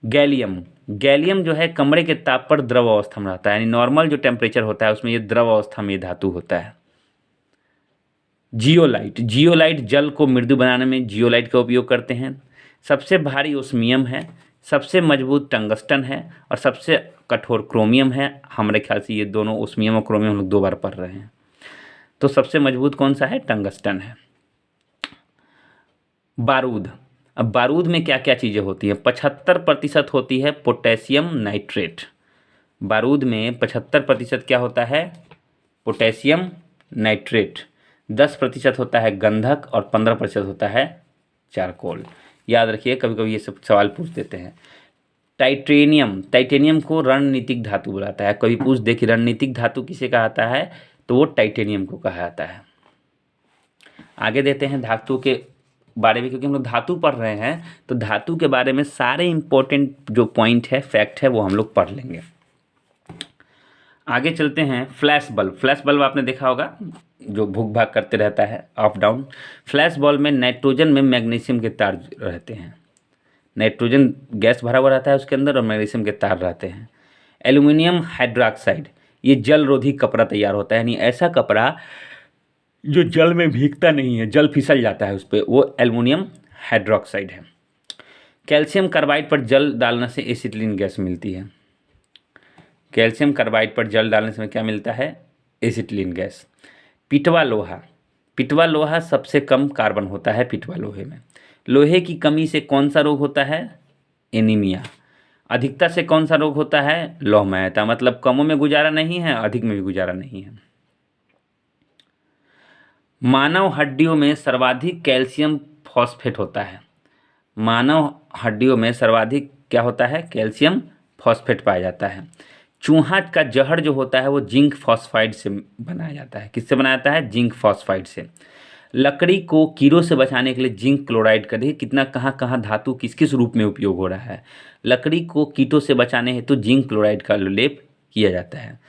गैलियम, गैलियम जो है कमरे के ताप पर द्रव अवस्था में रहता है, यानी नॉर्मल जो टेम्परेचर होता है उसमें ये द्रव अवस्था में ये धातु होता है। जियोलाइट, जियोलाइट जल को मृदु बनाने में जियोलाइट का उपयोग करते हैं। सबसे भारी ओस्मियम है, सबसे मजबूत टंगस्टन है और सबसे कठोर क्रोमियम है। हमारे ख्याल से ये दोनों ओस्मियम और क्रोमियम हम लोग 2 बार पढ़ रहे हैं। तो सबसे मजबूत कौन सा है, टंगस्टन है। बारूद, अब बारूद में क्या क्या चीज़ें होती हैं, 75% होती है पोटेशियम नाइट्रेट। बारूद में 75% क्या होता है, पोटेशियम नाइट्रेट। 10% होता है गंधक और 15% होता है चारकोल। याद रखिए, कभी कभी ये सब सवाल पूछ देते हैं। टाइटेनियम, टाइटेनियम को रणनीतिक धातु बुलाता है। कभी पूछ दे कि रणनीतिक धातु किसे कहा जाता है, तो वो टाइटेनियम को कहा जाता है। आगे देते हैं धातु के बारे में, क्योंकि हम लोग धातु पढ़ रहे हैं तो धातु के बारे में सारे इंपॉर्टेंट जो पॉइंट है, फैक्ट है, वो हम लोग पढ़ लेंगे। आगे चलते हैं। फ्लैश बल्ब, फ्लैश बल्ब आपने देखा होगा जो भूख भाग करते रहता है अप डाउन। फ्लैश बल्ब में नाइट्रोजन में मैग्नीशियम के तार रहते हैं, नाइट्रोजन गैस भरा हुआ रहता है उसके अंदर और मैग्नीशियम के तार रहते हैं। एल्युमिनियम हाइड्रोक्साइड, ये जल रोधी कपड़ा तैयार होता है, यानी ऐसा कपड़ा जो जल में भीगता नहीं है, जल फिसल जाता है उस पर, वो एल्युमिनियम हाइड्रोक्साइड है। कैल्शियम कार्बाइड पर जल डालने से एसिटिलीन गैस मिलती है। कैल्शियम कार्बाइड पर जल डालने से क्या मिलता है? Acetylene gas. पिटवा लोहा, पिटवा लोहा सबसे कम कार्बन होता है पिटवा लोहे में। लोहे की कमी से कौन सा रोग होता है? एनीमिया। अधिकता से कौन सा रोग होता है? लौहमयता, मतलब कमों में गुजारा नहीं है, अधिक में भी गुजारा नहीं है। मानव हड्डियों में सर्वाधिक कैल्शियम फॉस्फेट होता है। मानव हड्डियों में सर्वाधिक क्या होता है? कैल्शियम फॉस्फेट पाया जाता है। चूहा का जहर जो होता है वो जिंक फॉस्फाइड से बनाया जाता है। किससे बनाया जाता है? जिंक फॉस्फाइड से। लकड़ी को कीड़ों से बचाने के लिए जिंक क्लोराइड का, देखिए कितना कहाँ कहाँ धातु किस किस रूप में उपयोग हो रहा है। लकड़ी को कीटों से बचाने हेतु जिंक क्लोराइड का लेप किया जाता है।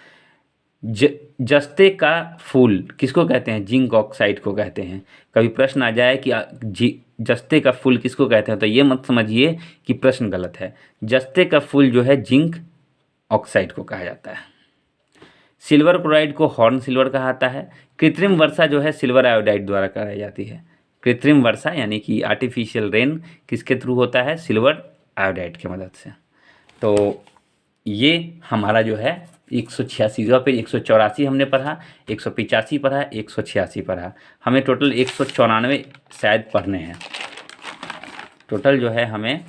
जस्ते का फूल किसको कहते हैं? जिंक ऑक्साइड को कहते हैं। कभी प्रश्न आ जाए कि जस्ते का फूल किसको कहते हैं, तो ये मत समझिए कि प्रश्न गलत है। जस्ते का फूल जो है जिंक ऑक्साइड को कहा जाता है। सिल्वर क्लोराइड को हॉर्न सिल्वर कहा जाता है। कृत्रिम वर्षा जो है सिल्वर आयोडाइड द्वारा कराई जाती है। कृत्रिम वर्षा यानी कि आर्टिफिशियल रेन किसके थ्रू होता है? सिल्वर आयोडाइड की मदद से। तो ये हमारा जो है 186वां पेज, 184 हमने पढ़ा, 185 पढ़ा, 186 पढ़ा। हमें टोटल 194 शायद पढ़ने हैं। टोटल जो है हमें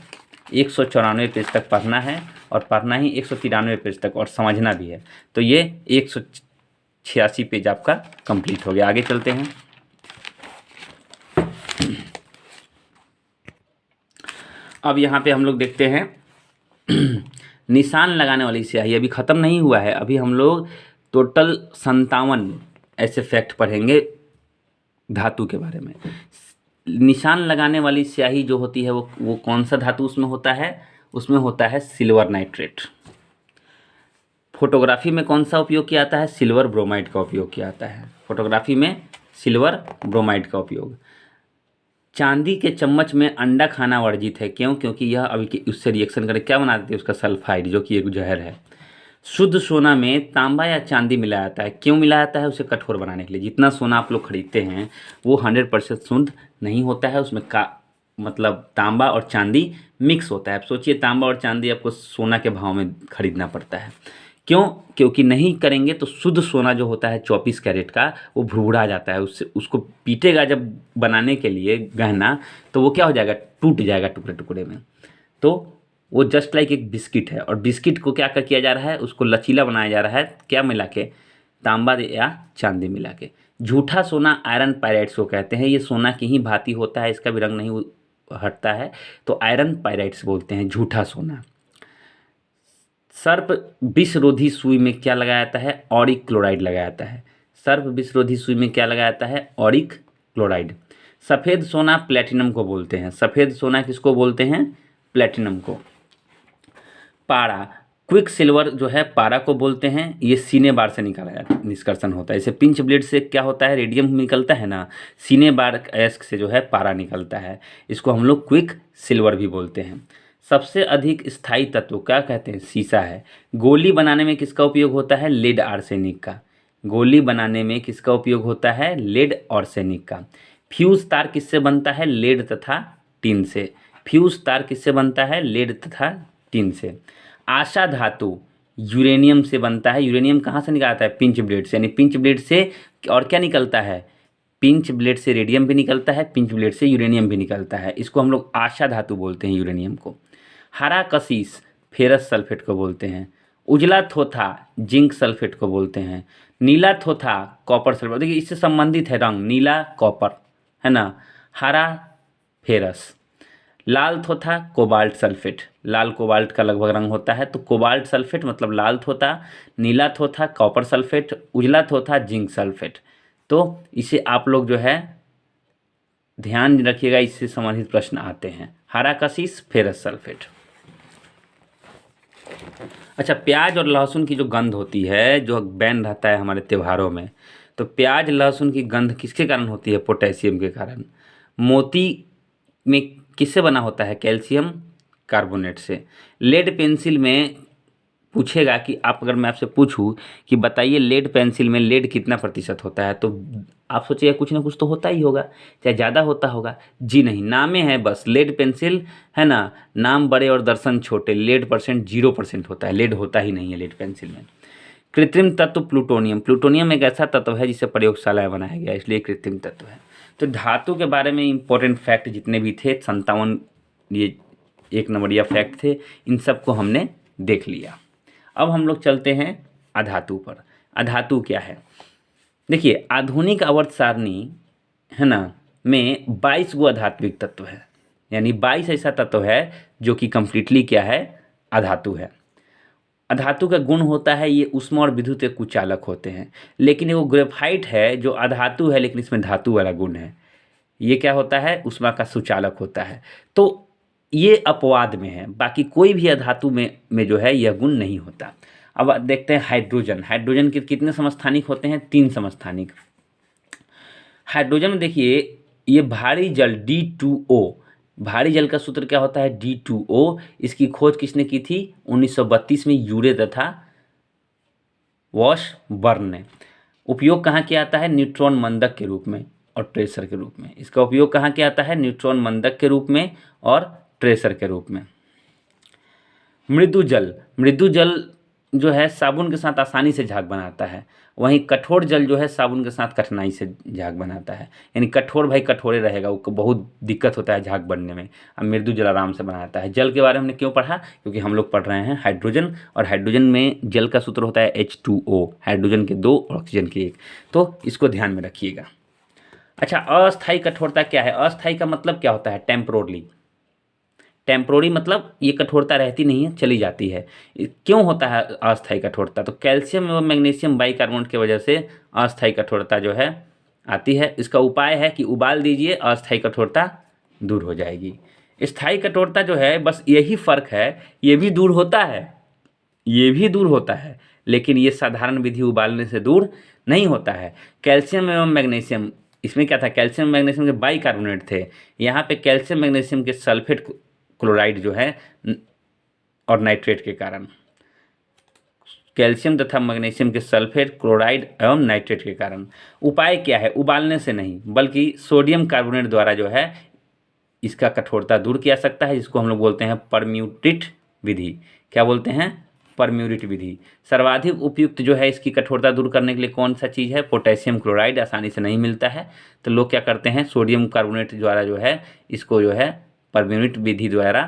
194 पेज तक पढ़ना है और पढ़ना ही 193 पेज तक और समझना भी है। तो ये 186 पेज आपका कंप्लीट हो गया। आगे चलते हैं। अब यहाँ पे हम लोग देखते हैं निशान लगाने वाली स्याही अभी ख़त्म नहीं हुआ है। अभी हम लोग टोटल 57 ऐसे फैक्ट पढ़ेंगे धातु के बारे में। निशान लगाने वाली स्याही जो होती है वो कौन सा धातु उसमें होता है? उसमें होता है सिल्वर नाइट्रेट। फोटोग्राफी में कौन सा उपयोग किया जाता है? सिल्वर ब्रोमाइड का उपयोग किया जाता है। फोटोग्राफी में सिल्वर ब्रोमाइड का उपयोग। चांदी के चम्मच में अंडा खाना वर्जित है। क्यों? क्योंकि यह अभी उससे रिएक्शन करे क्या बना देती है? उसका सल्फाइड, जो कि एक जहर है। शुद्ध सोना में तांबा या चांदी मिलाया जाता है। क्यों मिलाया जाता है? उसे कठोर बनाने के लिए। जितना सोना आप लोग खरीदते हैं वो 100% शुद्ध नहीं होता है, उसमें मतलब तांबा और चांदी मिक्स होता है। आप सोचिए तांबा और चांदी आपको सोना के भाव में खरीदना पड़ता है। क्यों? क्योंकि नहीं करेंगे तो शुद्ध सोना जो होता है 24 कैरेट का वो भुरभुरा जाता है। उसको पीटेगा जब बनाने के लिए गहना, तो वो क्या हो जाएगा? टूट जाएगा टुकड़े टुकड़े में। तो वो जस्ट लाइक एक बिस्किट है, और बिस्किट को क्या किया जा रहा है? उसको लचीला बनाया जा रहा है। क्या मिला के? तांबा या चांदी मिला के। झूठा सोना आयरन पायराइड्स को कहते हैं। ये सोना की ही भांति होता है, इसका भी रंग नहीं हटता है, तो आयरन पायराइड्स बोलते हैं झूठा सोना। सर्प विषरोधी सुई में क्या लगाया जाता है? ऑरिक क्लोराइड लगाया जाता है। सर्प विषरोधी सुई में क्या लगाया जाता है? ऑरिक क्लोराइड। सफ़ेद सोना प्लेटिनम को बोलते हैं। सफ़ेद सोना किसको बोलते हैं? प्लेटिनम को। पारा क्विक सिल्वर जो है पारा को बोलते हैं। ये सीने बार से निकाला जाता है, निष्कर्षण होता है। इसे पिंच ब्लेड से क्या होता है? रेडियम निकलता है ना, सीने बार अयस्क से जो है पारा निकलता है। इसको हम लोग क्विक सिल्वर भी बोलते हैं। सबसे अधिक स्थायी तत्व क्या कहते हैं? सीसा है। गोली बनाने में किसका उपयोग होता है? लेड आर्सेनिक का। गोली बनाने में किसका उपयोग होता है? लेड आर्सेनिक का। फ्यूज तार किससे बनता है? लेड तथा टिन से। फ्यूज तार किससे बनता है? लेड तथा टिन से। आशा धातु यूरेनियम से बनता है। यूरेनियम कहाँ से निकलता है? पिंच ब्लेड से। यानी पिंच ब्लेड से और क्या निकलता है? पिंच ब्लेड से रेडियम भी निकलता है, पिंच ब्लेड से यूरेनियम भी निकलता है। इसको हम लोग आशा धातु बोलते हैं यूरेनियम को। हरा कशिश फेरस सल्फेट को बोलते हैं। उजला थोथा जिंक सल्फेट को बोलते हैं। नीला थोथा कॉपर सल्फेट, देखिए इससे संबंधित है रंग, नीला कॉपर है ना, हरा फेरस। लाल थोथा कोबाल्ट सल्फेट, लाल कोबाल्ट का लगभग रंग होता है, तो कोबाल्ट सल्फेट मतलब लाल थोथा। नीला थोथा कॉपर सल्फेट, उजला थोथा जिंक सल्फेट। तो इसे आप लोग जो है ध्यान रखिएगा, इससे संबंधित प्रश्न आते हैं। हरा कशिश, फेरस सल्फेट। अच्छा, प्याज और लहसुन की जो गंध होती है, जो बैन रहता है हमारे त्योहारों में, तो प्याज लहसुन की गंध किसके कारण होती है? पोटेशियम के कारण। मोती में किससे बना होता है? कैल्शियम कार्बोनेट से। लेड पेंसिल में पूछेगा कि आप, अगर मैं आपसे पूछूं कि बताइए लेड पेंसिल में लेड कितना प्रतिशत होता है, तो आप सोचिएगा कुछ ना कुछ तो होता ही होगा, चाहे ज़्यादा होता होगा। जी नहीं, नामे है बस लेड पेंसिल, है ना, नाम बड़े और दर्शन छोटे। लेड परसेंट 0% होता है, लेड होता ही नहीं है लेड पेंसिल में। कृत्रिम तत्व प्लूटोनियम। प्लूटोनियम एक ऐसा तत्व है जिसे प्रयोगशाला में बनाया गया, इसलिए कृत्रिम तत्व है। तो धातु के बारे में इंपॉर्टेंट फैक्ट जितने भी थे 57, ये 1 नंबरिया फैक्ट थे, इन सबको हमने देख लिया। अब हम लोग चलते हैं अधातु पर। अधातु क्या है? देखिए, आधुनिक आवर्त सारणी, है ना, में 22 गो अधात्विक तत्व है, यानी 22 ऐसा तत्व है जो कि कंप्लीटली क्या है? अधातु है। अधातु का गुण होता है ये ऊष्मा और विद्युत के कुचालक होते हैं। लेकिन वो ग्रेफाइट है जो अधातु है, लेकिन इसमें धातु वाला गुण है। ये क्या होता है? ऊष्मा का सुचालक होता है। तो ये अपवाद में है, बाकी कोई भी अधातु में जो है यह गुण नहीं होता। अब देखते हैं हाइड्रोजन। हाइड्रोजन के कितने समस्थानिक होते हैं? 3 समस्थानिक। हाइड्रोजन में देखिए, ये भारी जल D2O, भारी जल का सूत्र क्या होता है? D2O। इसकी खोज किसने की थी? 1932 में यूरे तथा वॉशबर्न ने। उपयोग कहाँ किया जाता है? न्यूट्रॉन मंदक के रूप में और ट्रेसर के रूप में। इसका उपयोग कहाँ किया जाता है? न्यूट्रॉन मंदक के रूप में और ट्रेसर के रूप में। मृदु जल। मृदु जल जो है साबुन के साथ आसानी से झाग बनाता है, वहीं कठोर जल जो है साबुन के साथ कठिनाई से झाग बनाता है। यानी कठोर भाई कठोरे रहेगा, वो बहुत दिक्कत होता है झाग बनने में। अब मृदु जल आराम से बनाता है। जल के बारे में हमने क्यों पढ़ा? क्योंकि हम लोग पढ़ रहे हैं हाइड्रोजन, और हाइड्रोजन में जल का सूत्र होता है H2O, हाइड्रोजन के 2 और ऑक्सीजन के 1। तो इसको ध्यान में रखिएगा। अच्छा, अस्थायी कठोरता क्या है? अस्थायी का मतलब क्या होता है? टेम्पोरली। टेम्पोररी मतलब ये कठोरता रहती नहीं है, चली जाती है। क्यों होता है अस्थायी कठोरता? तो कैल्शियम एवं मैग्नीशियम बाइकार्बोनेट की वजह से अस्थायी कठोरता जो है आती है। इसका उपाय है कि उबाल दीजिए, अस्थायी कठोरता दूर हो जाएगी। स्थायी कठोरता जो है, बस यही फ़र्क है, ये भी दूर होता है, ये भी दूर होता है, लेकिन ये साधारण विधि उबालने से दूर नहीं होता है। कैल्शियम एवं मैग्नीशियम, इसमें क्या था? कैल्शियम मैग्नीशियम के बाइकार्बोनेट थे, यहाँ पे कैल्शियम मैग्नीशियम के सल्फेट क्लोराइड जो है और नाइट्रेट के कारण। कैल्शियम तथा मैग्नीशियम के सल्फेट, क्लोराइड एवं नाइट्रेट के कारण। उपाय क्या है? उबालने से नहीं, बल्कि सोडियम कार्बोनेट द्वारा जो है इसका कठोरता दूर किया सकता है, जिसको हम लोग बोलते हैं परम्यूटेट विधि। क्या बोलते हैं? परम्यूटेट विधि। सर्वाधिक उपयुक्त जो है इसकी कठोरता दूर करने के लिए कौन सा चीज़ है? Potassium chloride. आसानी से नहीं मिलता है, तो लोग क्या करते हैं? सोडियम कार्बोनेट द्वारा जो है इसको जो है परम्यूटेट विधि द्वारा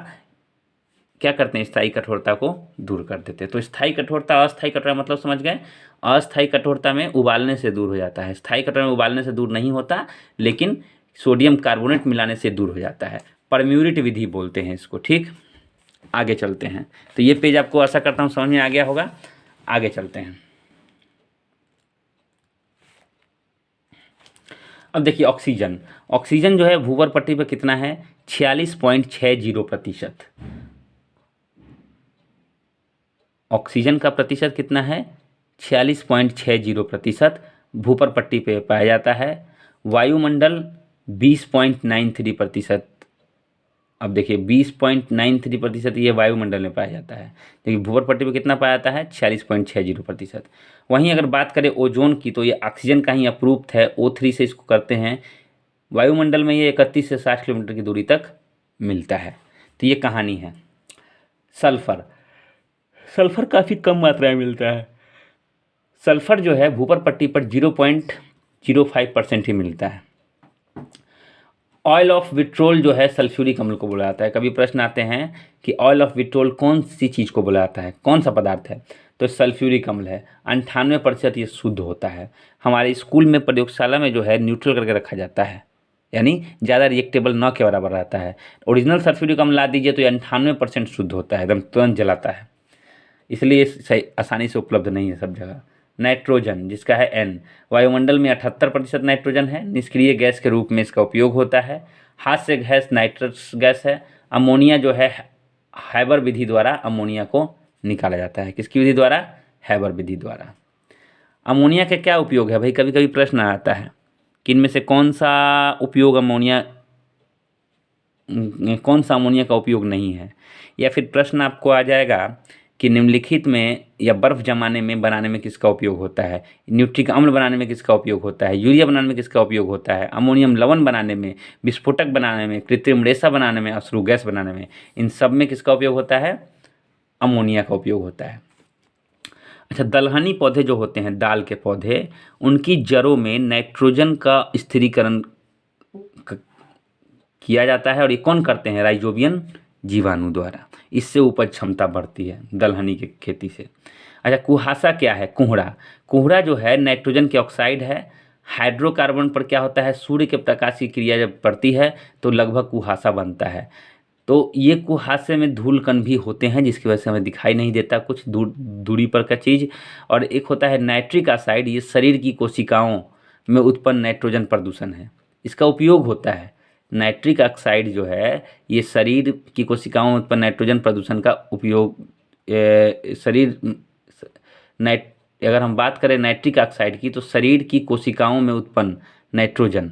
क्या करते हैं? स्थायी कठोरता को दूर कर देते हैं। तो स्थायी कठोरता, अस्थायी कठोरता मतलब समझ गए? अस्थायी कठोरता में उबालने से दूर हो जाता है, स्थायी कठोरता में उबालने से दूर नहीं होता, लेकिन सोडियम कार्बोनेट मिलाने से दूर हो जाता है। परम्यूटेट विधि बोलते हैं इसको। ठीक, आगे चलते हैं। तो ये पेज आपको आशा करता हूँ समझ में आ गया होगा। आगे चलते हैं। अब देखिए ऑक्सीजन। ऑक्सीजन जो है भूवर पट्टी पर कितना है? 46.60%। ऑक्सीजन का प्रतिशत कितना है? 46.60% भूपर पट्टी पे पाया जाता है। वायुमंडल 20.93%। अब देखिए 20.93% ये वायुमंडल में पाया जाता है, लेकिन भूवर पट्टी पे कितना पाया जाता है? 46.60%। वहीं अगर बात करें ओजोन की, तो ये ऑक्सीजन का ही अप्रूव्ड है, O3 से इसको करते हैं। वायुमंडल में ये 31 से 60 किलोमीटर की दूरी तक मिलता है। तो ये कहानी है। सल्फर। सल्फर काफ़ी कम मात्रा में मिलता है। सल्फर जो है भूपर पट्टी पर 0.05% ही मिलता है। ऑयल ऑफ विट्रोल जो है सल्फ्यूरिक अम्ल को बोला जाता है। कभी प्रश्न आते हैं कि ऑयल ऑफ विट्रोल कौन सी चीज़ को बोला जाता है, कौन सा पदार्थ है? तो सल्फ्यूरिक अम्ल है। 98% ये शुद्ध होता है। हमारे स्कूल में प्रयोगशाला में जो है न्यूट्रल करके रखा जाता है, यानी ज़्यादा रिएक्टेबल न के बराबर रहता है। ओरिजिनल सल्फ्यूरिक अम्ल ला दीजिए तो ये 98% शुद्ध होता है, एकदम तुरंत जलाता है, इसलिए सही आसानी से उपलब्ध नहीं है सब जगह। नाइट्रोजन जिसका है N, वायुमंडल में 78% नाइट्रोजन है, निष्क्रिय गैस के रूप में इसका उपयोग होता है। हास्य गैस नाइट्रस गैस है। अमोनिया जो है हैबर विधि द्वारा अमोनिया को निकाला जाता है। किसकी विधि द्वारा? हैबर विधि द्वारा। अमोनिया के क्या उपयोग है भाई? कभी कभी प्रश्न आता है कि इनमें से कौन सा अमोनिया का उपयोग नहीं है, या फिर प्रश्न आपको आ जाएगा कि निम्नलिखित में या बर्फ जमाने में बनाने में किसका उपयोग होता है, न्यूट्रिक अम्ल बनाने में किसका उपयोग होता है, यूरिया बनाने में किसका उपयोग होता है, अमोनियम लवण बनाने में, विस्फोटक बनाने में, कृत्रिम रेशा बनाने में, अश्रु गैस बनाने में, इन सब में किसका उपयोग होता है? अमोनिया का उपयोग होता है। अच्छा, दलहनी पौधे जो होते हैं, दाल के पौधे, उनकी जड़ों में नाइट्रोजन का स्थिरीकरण किया जाता है, और ये कौन करते हैं? राइजोबियम जीवाणु द्वारा। इससे उपज क्षमता बढ़ती है दलहनी की खेती से। अच्छा, कुहासा क्या है? कोहरा। कोहरा जो है नाइट्रोजन के ऑक्साइड है। हाइड्रोकार्बन पर क्या होता है? सूर्य के प्रकाश की क्रिया जब पड़ती है तो लगभग कुहासा बनता है। तो ये कुहासे में धूल कण भी होते हैं, जिसकी वजह से हमें दिखाई नहीं देता कुछ दूरी पर का चीज़। और एक होता है नाइट्रिक ऑक्साइड, ये शरीर की कोशिकाओं में उत्पन्न नाइट्रोजन प्रदूषण है, इसका उपयोग होता है। नाइट्रिक ऑक्साइड जो है ये शरीर की कोशिकाओं में उत्पन्न नाइट्रोजन प्रदूषण का उपयोग अगर हम बात करें नाइट्रिक ऑक्साइड की, तो शरीर की कोशिकाओं में उत्पन्न नाइट्रोजन,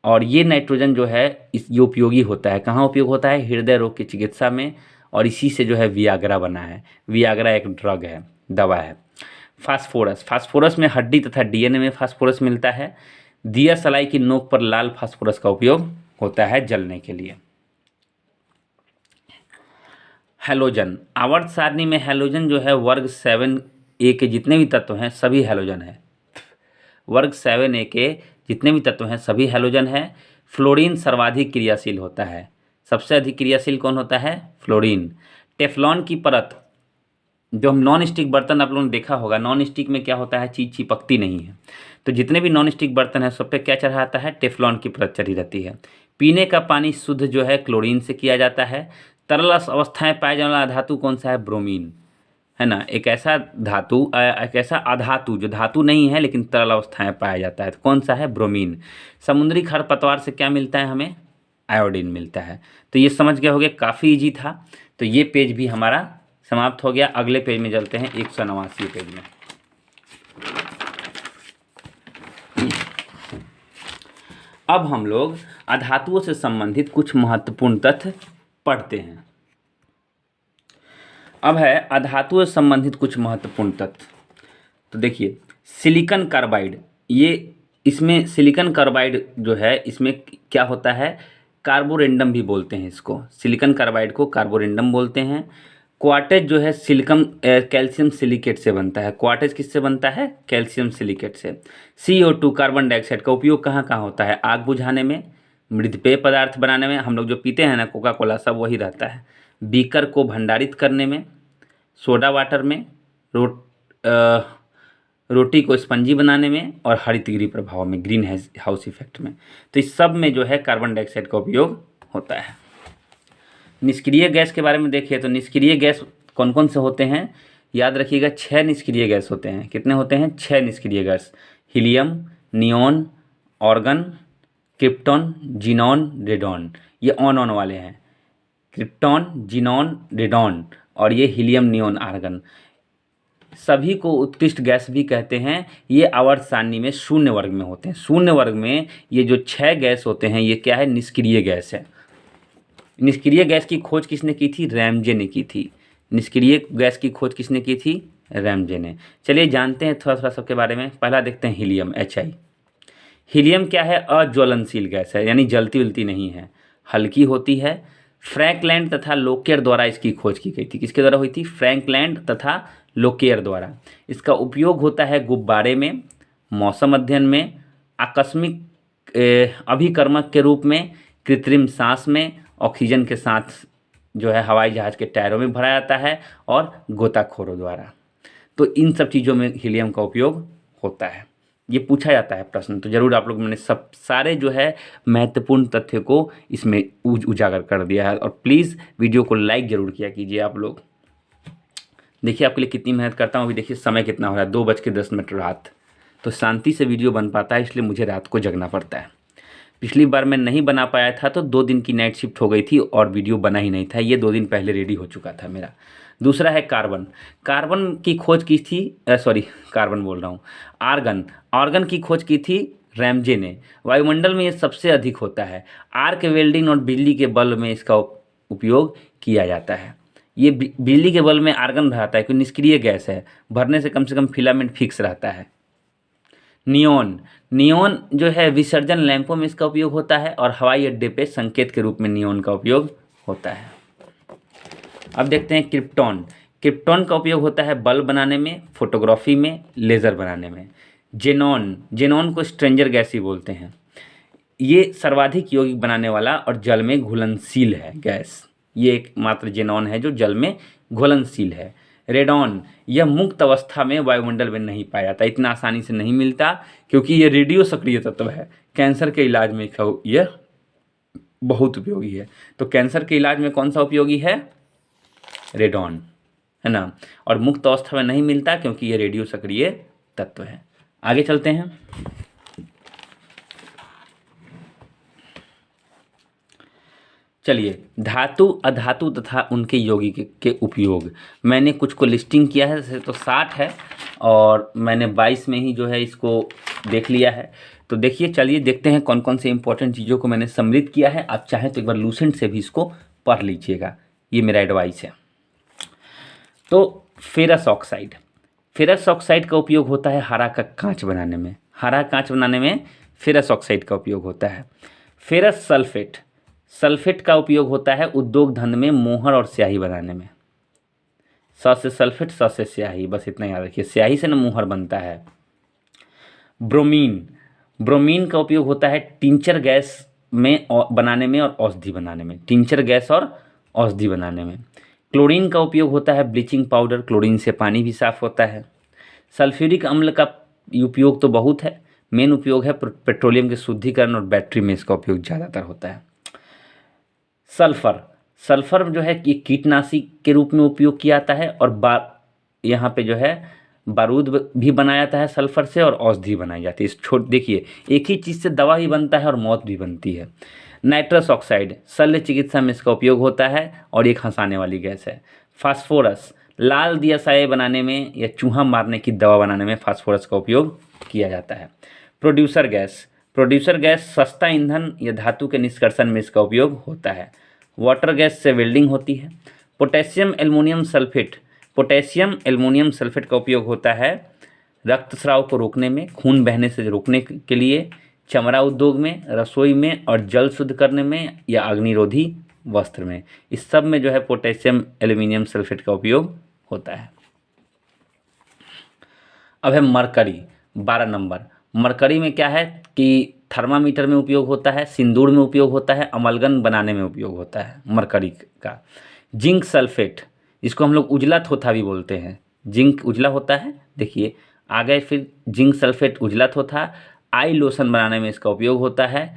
और ये नाइट्रोजन जो है ये उपयोगी होता है। कहाँ उपयोग होता है? हृदय रोग की चिकित्सा में, और इसी से जो है वियाग्रा बना है। वियाग्रा एक ड्रग है, दवा है। फास्फोरस। फास्फोरस में हड्डी तथा डीएनए में फास्फोरस मिलता है। दिया सलाई की नोक पर लाल फास्फोरस का उपयोग होता है जलने के लिए। हैलोजन। आवर्त सारणी में हैलोजन जो है वर्ग 7a के जितने भी तत्व हैं सभी हैलोजन है। वर्ग 7a के जितने भी तत्व हैं सभी हैलोजन है। फ्लोरीन सर्वाधिक क्रियाशील होता है। सबसे अधिक क्रियाशील कौन होता है? फ्लोरीन। टेफ्लॉन की परत, जो हम नॉन स्टिक बर्तन आप लोगों ने देखा होगा, नॉन स्टिक में क्या होता है? चीज़ चिपकती नहीं है। तो जितने भी नॉन स्टिक बर्तन हैं सब पे क्या चढ़ा आता है? टेफ्लॉन की परत चढ़ी रहती है। पीने का पानी शुद्ध जो है क्लोरीन से किया जाता है। तरल अवस्थाएं पाए जाने वाला धातु कौन सा है? ब्रोमीन, है ना। एक ऐसा धातु, एक ऐसा अधातु जो धातु नहीं है लेकिन तरल अवस्थाएं पाया जाता है, तो कौन सा है? ब्रोमीन। समुद्री खरपतवार से क्या मिलता है हमें? आयोडीन मिलता है। तो ये समझ गए होगे, काफ़ी ईजी था। तो ये पेज भी हमारा समाप्त हो गया। अगले पेज में चलते हैं, 189 पेज में। अब हम लोग अधातुओं से संबंधित कुछ महत्वपूर्ण तथ्य पढ़ते हैं। अब है अधातुओं से संबंधित कुछ महत्वपूर्ण तथ्य। तो देखिए, सिलिकॉन कार्बाइड, ये इसमें सिलिकॉन कार्बाइड जो है इसमें क्या होता है? कार्बोरेंडम भी बोलते हैं इसको। सिलिकॉन कार्बाइड को कार्बोरेंडम बोलते हैं। क्वार्टेज जो है कैल्शियम सिलिकेट से बनता है। क्वार्टेज किससे बनता है? कैल्शियम सिलिकेट से। CO2 कार्बन डाइऑक्साइड का उपयोग कहाँ कहाँ होता है? आग बुझाने में, मृतपेय पदार्थ बनाने में, हम लोग जो पीते हैं ना कोका कोला सब वही रहता है। बीकर को भंडारित करने में, सोडा वाटर में, रोटी को स्पंजी बनाने में, और हरितगृह प्रभाव में, ग्रीन हाउस इफेक्ट में। तो इस सब में जो है कार्बन डाइऑक्साइड का उपयोग होता है। निष्क्रिय गैस के बारे में देखिए, तो निष्क्रिय गैस कौन कौन से होते हैं? याद रखिएगा, 6 निष्क्रिय गैस होते हैं। कितने होते हैं? 6 निष्क्रिय gas. Helium, neon, organ, krypton, xenon, radon. ये ऑन वाले हैं। क्रिप्टॉन, जीनॉन, रेडॉन, और ये हीलियम, नियॉन, आर्गन। सभी को उत्कृष्ट गैस भी कहते हैं। ये आवर्त सारणी में शून्य वर्ग में होते हैं। शून्य वर्ग में ये जो 6 गैस होते हैं ये क्या है? निष्क्रिय गैस है। निष्क्रिय गैस की खोज किसने की थी? रैमजे ने की थी। निष्क्रिय गैस की खोज किसने की थी? रैमजे ने। चलिए जानते हैं थोड़ा थोड़ा सबके बारे में। पहला देखते हैं हीलियम, HI। हीलियम क्या है? अज्वलनशील गैस है, यानी जलती उलती नहीं है, हल्की होती है। फ्रैंकलैंड तथा लोकेयर द्वारा इसकी खोज की गई थी। किसके द्वारा हुई थी? फ्रैंकलैंड तथा लोकेयर द्वारा। इसका उपयोग होता है गुब्बारे में, मौसम अध्ययन में, आकस्मिक अभिकर्मक के रूप में, कृत्रिम सांस में, ऑक्सीजन के साथ जो है हवाई जहाज के टायरों में भरा जाता है, और गोताखोरों द्वारा। तो इन सब चीज़ों में हीलियम का उपयोग होता है। ये पूछा जाता है प्रश्न, तो जरूर आप लोग, मैंने सब सारे जो है महत्वपूर्ण तथ्य को इसमें उजागर कर दिया है। और प्लीज़ वीडियो को लाइक ज़रूर किया कीजिए आप लोग। देखिए आपके लिए कितनी मेहनत करता हूँ। अभी देखिए समय कितना हो रहा है, 2:10 रात। तो शांति से वीडियो बन पाता है, इसलिए मुझे रात को जगना पड़ता है। पिछली बार मैं नहीं बना पाया था तो 2 दिन की नाइट शिफ्ट हो गई थी और वीडियो बना ही नहीं था। ये 2 दिन पहले रेडी हो चुका था मेरा। दूसरा है कार्बन। कार्बन की खोज की थी, सॉरी कार्बन बोल रहा हूँ, आर्गन। आर्गन की खोज की थी रैमजे ने। वायुमंडल में ये सबसे अधिक होता है। आर्क वेल्डिंग और बिजली के बल्ब में इसका उपयोग किया जाता है। ये बिजली के बल्ब में आर्गन रहता है क्योंकि निष्क्रिय गैस है, भरने से कम फिलामेंट फिक्स रहता है। नियॉन। नियॉन जो है विसर्जन लैंपों में इसका उपयोग होता है और हवाई अड्डे पे संकेत के रूप में नियॉन का उपयोग होता है। अब देखते हैं क्रिप्टॉन। क्रिप्टॉन का उपयोग होता है बल्ब बनाने में, फोटोग्राफी में, लेज़र बनाने में। जेनॉन। जेनॉन को स्ट्रेंजर गैस ही बोलते हैं। ये सर्वाधिक यौगिक बनाने वाला और जल में घुलनशील है गैस। ये एकमात्र जेनॉन है जो जल में घुलनशील है। रेडॉन। यह मुक्त अवस्था में वायुमंडल में नहीं पाया जाता, इतना आसानी से नहीं मिलता क्योंकि ये रेडियो सक्रिय तत्व है। कैंसर के इलाज में यह बहुत उपयोगी है। तो कैंसर के इलाज में कौन सा उपयोगी है? रेडॉन, है ना। और मुक्त अवस्था में नहीं मिलता क्योंकि ये रेडियो सक्रिय तत्व है। आगे चलते हैं। चलिए, धातु अधातु तथा उनके यौगिक के उपयोग। मैंने कुछ को लिस्टिंग किया है, जैसे तो 60 है और मैंने 22 में ही जो है इसको देख लिया है। तो देखिए, चलिए देखते हैं कौन कौन से इंपॉर्टेंट चीज़ों को मैंने सम्मिलित किया है। आप चाहें तो एक बार लूसेंट से भी इसको पढ़ लीजिएगा, ये मेरा एडवाइस है। तो फेरस ऑक्साइड। फेरस ऑक्साइड का उपयोग होता है हरा का कांच बनाने में। हरा कांच बनाने में फेरस ऑक्साइड का उपयोग होता है। Ferrous sulphate. सल्फेट का उपयोग होता है उद्योग धंधे में मोहर और स्याही बनाने में। स से सल्फेट, स से स्याही, बस इतना याद रखिए। स्याही से ना मोहर बनता है। ब्रोमीन। ब्रोमीन का उपयोग होता है टिंचर गैस में बनाने में और औषधि बनाने में। टिंचर गैस और औषधि बनाने में। क्लोरीन का उपयोग होता है ब्लीचिंग पाउडर। क्लोरीन से पानी भी साफ होता है। सल्फ्यूरिक अम्ल का उपयोग तो बहुत है, मेन उपयोग है पेट्रोलियम के शुद्धिकरण और बैटरी में इसका उपयोग ज़्यादातर होता है। सल्फर। सल्फर जो है कि कीटनाशी के रूप में उपयोग किया जाता है और यहाँ पे जो है बारूद भी बनाया जाता है सल्फर से और औषधि बनाई जाती है। इस देखिए, एक ही चीज़ से दवा भी बनता है और मौत भी बनती है। नाइट्रस ऑक्साइड, शल्य चिकित्सा में इसका उपयोग होता है और ये हंसाने वाली गैस है। फास्फोरस, लाल दियासाय बनाने में या चूहा मारने की दवा बनाने में फास्फोरस का उपयोग किया जाता है। Producer gas. प्रोड्यूसर गैस सस्ता ईंधन या धातु के निष्कर्षण में इसका उपयोग होता है। वाटर गैस से वेल्डिंग होती है। Potassium aluminium sulphate. Potassium aluminium sulphate का उपयोग होता है रक्तस्राव को रोकने में, खून बहने से रोकने के लिए, चमड़ा उद्योग में, रसोई में और जल शुद्ध करने में या अग्निरोधी वस्त्र में। इस सब में जो है पोटेशियम एल्युमिनियम सल्फेट का उपयोग होता है। अब है मरकरी, 12 नंबर। मरकरी में क्या है कि थर्मामीटर में उपयोग होता है, सिंदूर में उपयोग होता है, अमलगन बनाने में उपयोग होता है मरकरी का। जिंक सल्फेट, इसको हम लोग उजला थोथा भी बोलते हैं। जिंक उजला होता है, देखिए आगे फिर जिंक सल्फेट उजला थोथा। आई लोशन बनाने में इसका उपयोग होता है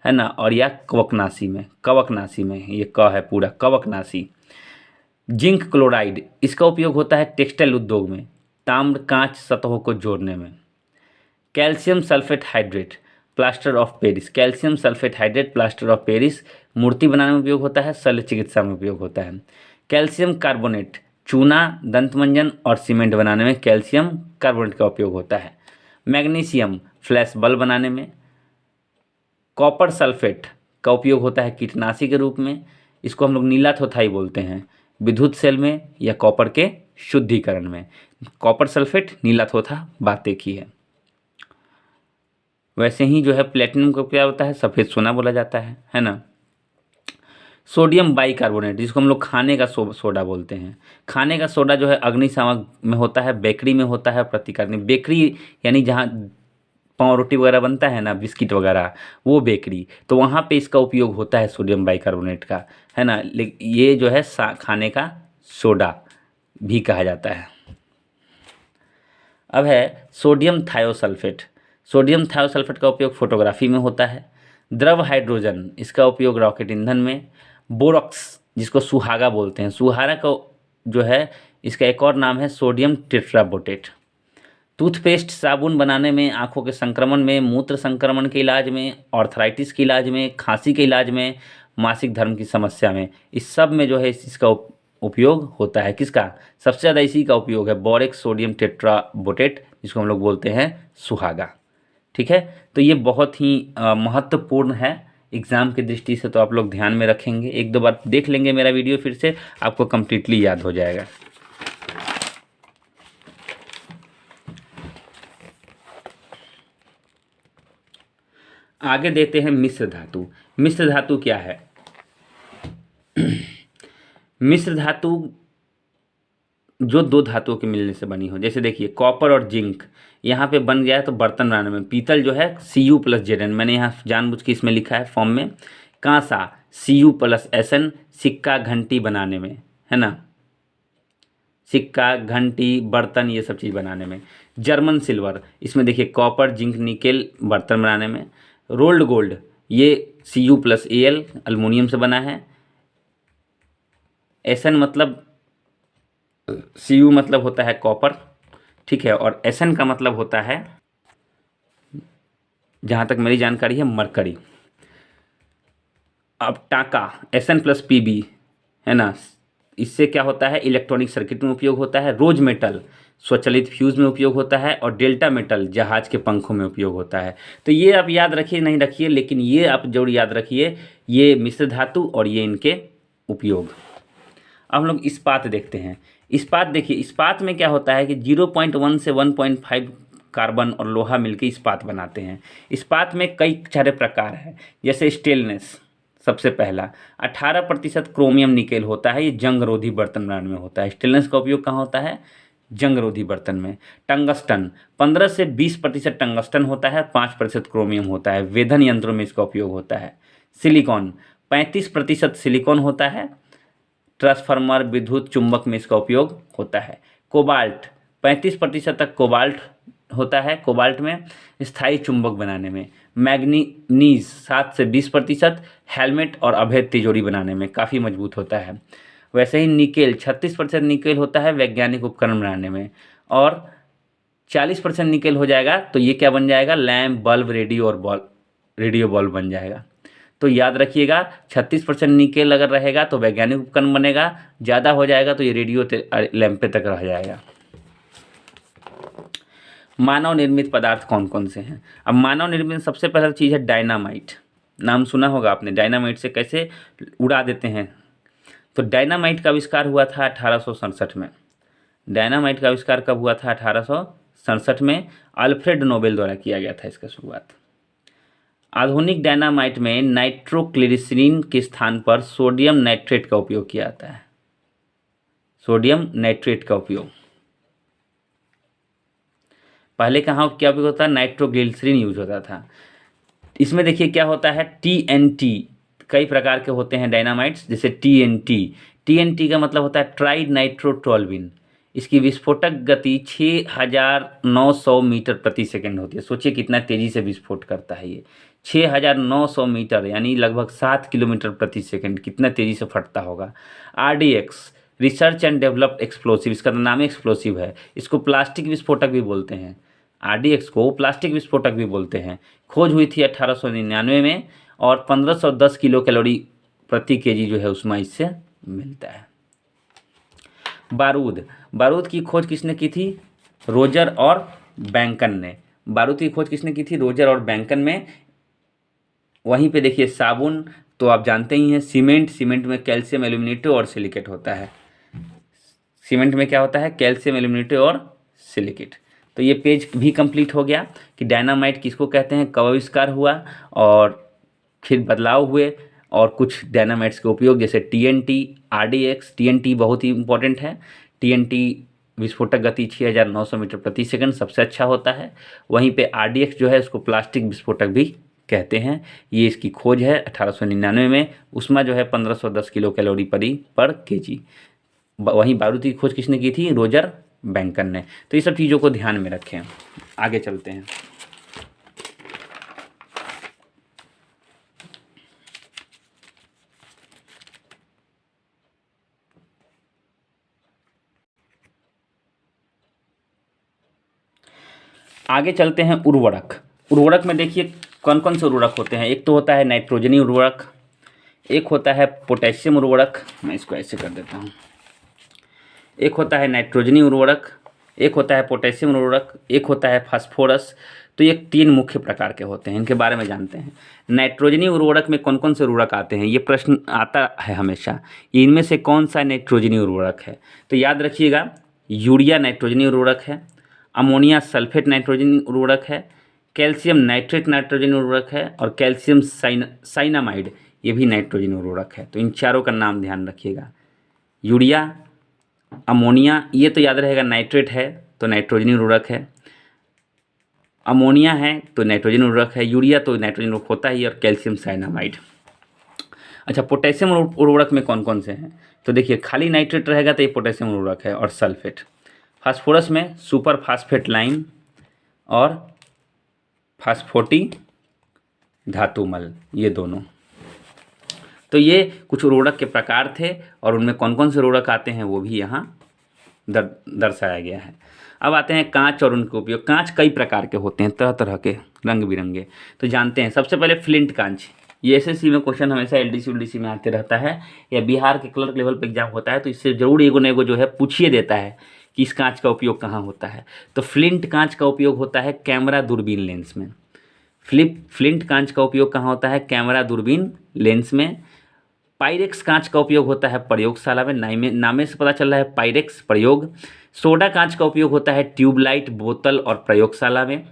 ना। और या कवकनाशी में, कवकनाशी में, ये क है पूरा, कवकनाशी। जिंक क्लोराइड, इसका उपयोग होता है टेक्सटाइल उद्योग में, ताम्र कांच सतहों को जोड़ने में। Calcium sulphate hydrate, plaster of Paris. Calcium sulphate hydrate plaster of Paris मूर्ति बनाने में उपयोग होता है, शल्य चिकित्सा में उपयोग होता है। कैल्शियम कार्बोनेट, चूना, दंतमंजन और सीमेंट बनाने में कैल्शियम कार्बोनेट का उपयोग होता है। मैग्नीशियम, फ्लैश बल्ब बनाने में। कॉपर सल्फेट का उपयोग होता है कीटनाशी के रूप में, इसको हम लोग नीला थोथाई बोलते हैं, विद्युत सेल में या कॉपर के शुद्धिकरण में। कॉपर सल्फेट, नीला थोथा, बात एक ही है। वैसे ही जो है प्लेटिनम का क्या होता है, सफ़ेद सोना बोला जाता है ना। सोडियम बाइकार्बोनेट, जिसको हम लोग खाने का सोडा बोलते हैं। खाने का सोडा जो है अग्निशामक में होता है, बेकरी में होता है, प्रतिकारनी। बेकरी यानी जहाँ पाव रोटी वगैरह बनता है ना, बिस्किट वगैरह, वो बेकरी, तो वहाँ पे इसका उपयोग होता है सोडियम बाइकार्बोनेट का, है ना। ये जो है खाने का सोडा भी कहा जाता है। अब है सोडियम थायोसल्फेट। सोडियम थायोसल्फेट का उपयोग फोटोग्राफी में होता है। द्रव हाइड्रोजन, इसका उपयोग रॉकेट ईंधन में। बोरॉक्स, जिसको सुहागा बोलते हैं, सुहागा का जो है इसका एक और नाम है सोडियम टेट्राबोटेट। टूथपेस्ट साबुन बनाने में, आँखों के संक्रमण में, मूत्र संक्रमण के इलाज में, ऑर्थराइटिस के इलाज में, खांसी के इलाज में, मासिक धर्म की समस्या में, इस सब में जो है इसका उपयोग होता है। किसका? सबसे ज़्यादा इसी का उपयोग है, बोरेक्स सोडियम टेट्राबोटेट, जिसको हम लोग बोलते हैं सुहागा। ठीक है, तो ये बहुत ही महत्वपूर्ण है एग्ज़ाम की दृष्टि से, तो आप लोग ध्यान में रखेंगे। एक दो बार देख लेंगे मेरा वीडियो फिर से, आपको कंप्लीटली याद हो जाएगा। आगे देते हैं मिश्र धातु। मिश्र धातु क्या है? मिश्र धातु जो दो धातुओं के मिलने से बनी हो, जैसे देखिए कॉपर और जिंक यहाँ पे बन गया है तो बर्तन बनाने में। पीतल जो है Cu+Zn, मैंने यहाँ जानबूझ के इसमें लिखा है फॉर्म में। कांसा Cu+Sn, सिक्का घंटी बनाने में, है ना, सिक्का घंटी बर्तन ये सब चीज़ बनाने में। जर्मन सिल्वर, इसमें देखिए कॉपर जिंक निकेल बर्तन बनाने में। रोल्ड गोल्ड, ये Cu+Al अल्मोनियम से बना है। Sn मतलब, Cu मतलब होता है कॉपर, ठीक है, और Sn का मतलब होता है, जहाँ तक मेरी जानकारी है, मरकरी। अब टाका Sn+Pb, है ना, इससे क्या होता है, इलेक्ट्रॉनिक सर्किट में उपयोग होता है। रोज मेटल स्वचालित फ्यूज में उपयोग होता है, और डेल्टा मेटल जहाज के पंखों में उपयोग होता है। तो ये आप याद रखिए, नहीं रखिए, लेकिन ये आप जरूर याद रखिए, ये मिश्र धातु और ये इनके उपयोग। अब हम लोग इस्पात देखते हैं। इस्पात देखिए, इस्पात में क्या होता है कि 0.1 से 1.5 कार्बन और लोहा मिलकर इस्पात बनाते हैं। इस्पात में कई सारे प्रकार हैं, जैसे स्टेनलेस सबसे पहला, 18% क्रोमियम निकेल होता है, ये जंगरोधी बर्तन बनाने में होता है। स्टेनलेस का उपयोग कहाँ होता है? जंगरोधी बर्तन में। टंगस्टन 15 से 20% टंगस्टन होता है, 5% क्रोमियम होता है, वेधन यंत्रों में इसका उपयोग होता है। सिलिकॉन 35% सिलिकॉन होता है, ट्रांसफार्मर विद्युत चुंबक में इसका उपयोग होता है। कोबाल्ट 35% तक कोबाल्ट होता है, कोबाल्ट में स्थायी चुंबक बनाने में। मैग्नीज 7 से 20%, हेलमेट और अभेद तिजोरी बनाने में काफ़ी मजबूत होता है। वैसे ही निकेल 36% निकेल होता है वैज्ञानिक उपकरण बनाने में, और 40% निकेल हो जाएगा तो ये क्या बन जाएगा, लैम्प, बल्ब, रेडियो बल्ब बन जाएगा। तो याद रखिएगा, 36% निकेल अगर रहेगा तो वैज्ञानिक उपकरण बनेगा, ज़्यादा हो जाएगा तो ये रेडियो लैंपे तक रह जाएगा। मानव निर्मित पदार्थ कौन कौन से हैं? अब मानव निर्मित सबसे पहला चीज़ है डायनामाइट। नाम सुना होगा आपने, डायनामाइट से कैसे उड़ा देते हैं। तो डायनामाइट का आविष्कार हुआ था 1867 में। डायनामाइट का आविष्कार कब हुआ था? 1867 में अल्फ्रेड नोबेल द्वारा किया गया था इसका शुरुआत। आधुनिक डायनामाइट में नाइट्रोग्लिसरीन के स्थान पर सोडियम नाइट्रेट का उपयोग किया जाता है। सोडियम नाइट्रेट का उपयोग, पहले कहाँ क्या उपयोग होता है? नाइट्रोग्लिसरीन यूज होता था। इसमें देखिए क्या होता है, TNT, कई प्रकार के होते हैं डायनामाइट्स, जैसे TNT का मतलब होता है ट्राई नाइट्रोटोल्यूइन। इसकी विस्फोटक गति 6900 मीटर प्रति सेकंड होती है। सोचिए कितना तेजी से विस्फोट करता है ये, 6900 मीटर यानी लगभग 7 किलोमीटर प्रति सेकंड, कितना तेजी से फटता होगा। RDX research and developed explosive, इसका नाम एक्सप्लोसिव है। इसको प्लास्टिक विस्फोटक भी बोलते हैं, RDX को प्लास्टिक विस्फोटक भी बोलते हैं। खोज हुई थी 1899 में, और 1510 किलो कैलोरी प्रति केजी जो है उसमें इससे मिलता है। बारूद की खोज किसने की थी? रोजर और बैंकन ने। बारूद की खोज किसने की थी? रोजर और बैंकन में। वहीं पे देखिए साबुन तो आप जानते ही हैं। सीमेंट में कैल्शियम एल्यूमिनेटो और सिलिकेट होता है। सीमेंट में क्या होता है? कैल्शियम एल्यूमिनेटो और सिलिकेट। तो ये पेज भी कंप्लीट हो गया कि डायनामाइट किसको कहते हैं, कब आविष्कार हुआ, और फिर बदलाव हुए, और कुछ डायनामाइट्स के उपयोग, जैसे TNT, RDX। TNT बहुत ही इंपॉर्टेंट है। TNT विस्फोटक गति 6900 मीटर प्रति सेकंड सबसे अच्छा होता है। वहीं पे RDX जो है उसको प्लास्टिक विस्फोटक भी कहते हैं। ये इसकी खोज है 1899 में। उसमें जो है 1510 किलो कैलोरी पर केजी। वहीं बारूद की खोज किसने की थी? रोजर बैंकन ने। तो ये सब चीज़ों को ध्यान में रखें। आगे चलते हैं। आगे चलते हैं उर्वरक। उर्वरक में देखिए कौन कौन से उर्वरक होते हैं। एक तो होता है नाइट्रोजनी उर्वरक, एक होता है पोटेशियम उर्वरक, मैं इसको ऐसे कर देता हूँ, एक होता है नाइट्रोजनी उर्वरक, एक होता है पोटेशियम उर्वरक, एक होता है फास्फोरस। तो ये 3 मुख्य प्रकार के होते हैं, इनके बारे में जानते हैं। नाइट्रोजनी उर्वरक में कौन कौन से उर्वरक आते हैं, ये प्रश्न आता है हमेशा, इनमें से कौन सा नाइट्रोजनी उर्वरक है। तो याद रखिएगा, यूरिया नाइट्रोजनी उर्वरक है, अमोनिया सल्फेट नाइट्रोजनी उर्वरक है, कैल्शियम नाइट्रेट नाइट्रोजनी उर्वरक है, और कैल्शियम साइनामाइड ये भी नाइट्रोजनी उर्वरक है। तो इन चारों का नाम ध्यान रखिएगा। यूरिया, अमोनिया ये तो याद रहेगा नाइट्रेट है तो नाइट्रोजनी उर्वरक है, अमोनिया है तो नाइट्रोजन उर्वरक है, यूरिया तो नाइट्रोजन उर्वरक होता ही, और कैल्शियम साइनामाइड। अच्छा, पोटेशियम उर्वरक में कौन कौन से हैं, तो देखिए खाली नाइट्रेट रहेगा तो ये पोटेशियम उर्वरक है, और सल्फेट। फास्फोरस में सुपर फास्फेट लाइम और फास्फोटी धातुमल, ये दोनों। तो ये कुछ उर्वरक के प्रकार थे, और उनमें कौन कौन से उर्वरक आते हैं वो भी यहाँ दर्शाया गया है। अब आते हैं कांच और उनके उपयोग। कांच कई प्रकार के होते हैं, तरह तरह के, रंग बिरंगे। तो जानते हैं, सबसे पहले फ्लिंट कांच। ये एसएससी में क्वेश्चन हमेशा एलडीसी उलडीसी में आते रहता है, या बिहार के क्लर्क लेवल पे एग्जाम होता है तो इससे जरूर एगो न एगो जो है पूछिए देता है कि इस कांच का उपयोग कहाँ होता है। तो फ्लिंट कांच का उपयोग होता है कैमरा दूरबीन लेंस में। फ्लिंट कांच का उपयोग कहाँ होता है, कैमरा दूरबीन लेंस में। पायरेक्स कांच का उपयोग होता है प्रयोगशाला में, नामे से पता चल रहा है पायरेक्स प्रयोग। सोडा कांच का उपयोग होता है ट्यूबलाइट, बोतल और प्रयोगशाला में।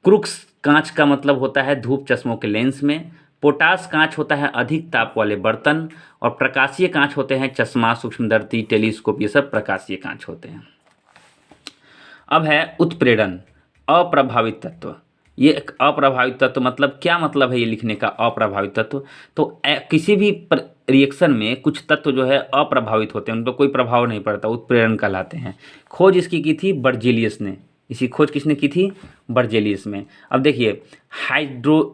क्रूक्स कांच का मतलब होता है धूप चश्मों के लेंस में। पोटास कांच होता है अधिक ताप वाले बर्तन, और प्रकाशीय कांच होते हैं चश्मा, सूक्ष्मदर्शी, टेलीस्कोप, ये सब प्रकाशीय कांच होते हैं। अब है उत्प्रेरण, अप्रभावित तत्व। ये एक अप्रभावित तत्व मतलब क्या मतलब है ये लिखने का, अप्रभावित तत्व। तो किसी भी रिएक्शन में कुछ तत्व जो है अप्रभावित होते हैं, उन पर कोई प्रभाव नहीं पड़ता, उत्प्रेरण कहलाते हैं। खोज इसकी की थी बर्जेलियस ने। इसी खोज किसने की थी, बर्जेलियस में। अब देखिए,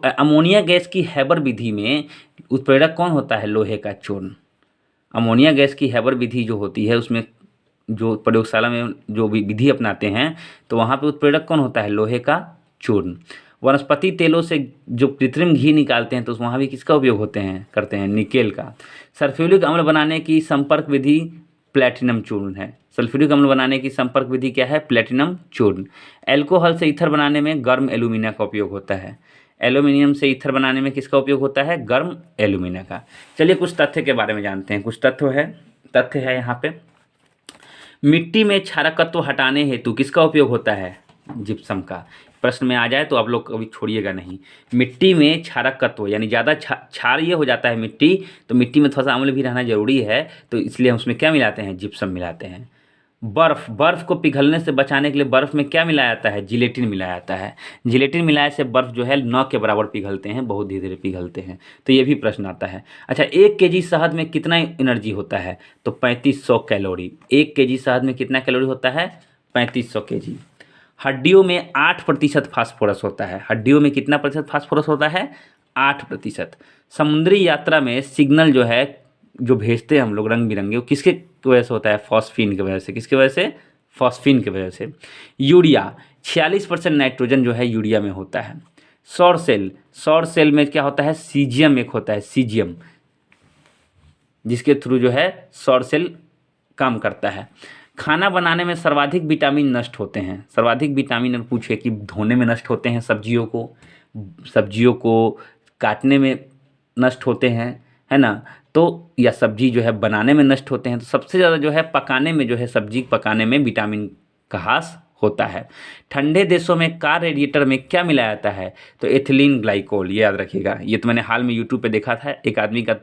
अमोनिया गैस की हैबर विधि में उत्प्रेरक कौन होता है, लोहे का चूर्ण। अमोनिया गैस की हैबर विधि जो होती है उसमें जो प्रयोगशाला में जो विधि अपनाते हैं तो वहाँ पे उत्प्रेरक कौन होता है, लोहे का चूर्ण। वनस्पति तेलों से जो कृत्रिम घी निकालते हैं तो वहाँ भी किसका उपयोग करते हैं, निकेल का। सल्फ्यूरिक अम्ल बनाने की संपर्क विधि प्लैटिनम चूर्ण है। सल्फ्यूरिक अम्ल बनाने की संपर्क विधि क्या है, प्लैटिनम चूर्ण। एल्कोहल से ईथर बनाने में गर्म एल्यूमिना का उपयोग होता है। एल्यूमिनियम से ईथर बनाने में किसका उपयोग होता है, गर्म एल्यूमिना का। चलिए कुछ तथ्य के बारे में जानते हैं। कुछ तथ्य है यहाँ पे। मिट्टी में क्षारकत्व हटाने हेतु किसका उपयोग होता है, जिप्सम का। प्रश्न में आ जाए तो आप लोग कभी छोड़िएगा नहीं। मिट्टी में क्षारकत्व यानी ज़्यादा क्षारीय हो जाता है मिट्टी, तो मिट्टी में थोड़ा सा अम्ल भी रहना जरूरी है, तो इसलिए हम उसमें क्या मिलाते हैं, जिप्सम मिलाते हैं। बर्फ़ को पिघलने से बचाने के लिए बर्फ़ में क्या मिलाया जाता है, जिलेटिन मिलाया जाता है। जिलेटिन मिलाए से बर्फ़ जो है 9 के बराबर पिघलते हैं, बहुत धीरे धीरे पिघलते हैं। तो ये भी प्रश्न आता है। अच्छा, 1 kg शहद में कितना एनर्जी होता है, तो 3500 कैलोरी। 1 kg शहद में कितना कैलोरी होता है, 3500 kg। हड्डियों में 8% फास्फोरस होता है। हड्डियों में कितना प्रतिशत फास्फोरस होता है, 8%। समुद्री यात्रा में सिग्नल जो है जो भेजते हैं हम लोग रंग बिरंगे, वो किसके वजह से होता है, फॉस्फीन की वजह से। किसकी वजह से, फॉस्फीन की वजह से। यूरिया 46% नाइट्रोजन जो है यूरिया में होता है। सौर सेल में क्या होता है, सीजियम एक होता है, सीजियम, जिसके थ्रू जो है सौर सेल काम करता है। खाना बनाने में सर्वाधिक विटामिन नष्ट होते हैं। सर्वाधिक विटामिन पूछे कि धोने में नष्ट होते हैं, सब्जियों को काटने में नष्ट होते हैं, है ना, तो या सब्जी जो है बनाने में नष्ट होते हैं। तो सबसे ज़्यादा जो है पकाने में, जो है सब्जी पकाने में विटामिन का ह्रास होता है। ठंडे देशों में कार रेडिएटर में क्या मिलाया जाता है, तो एथिलीन ग्लाइकोल, ये याद रखिएगा। ये तो मैंने हाल में यूट्यूब पे देखा था, एक आदमी का,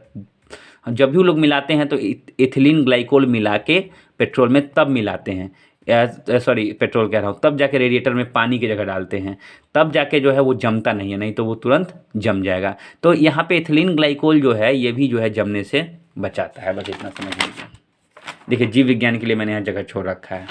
जब भी वो लोग मिलाते हैं तो एथिलीन ग्लाइकोल मिला के पेट्रोल में तब मिलाते हैं, पेट्रोल कह रहा हूँ, तब जाके रेडिएटर में पानी की जगह डालते हैं, तब जाके जो है वो जमता नहीं है, नहीं तो वो तुरंत जम जाएगा। तो यहाँ पे एथिलीन ग्लाइकोल जो है ये भी जो है जमने से बचाता है। बस इतना समझ लीजिए। देखिए, जीव विज्ञान के लिए मैंने यहाँ जगह छोड़ रखा है।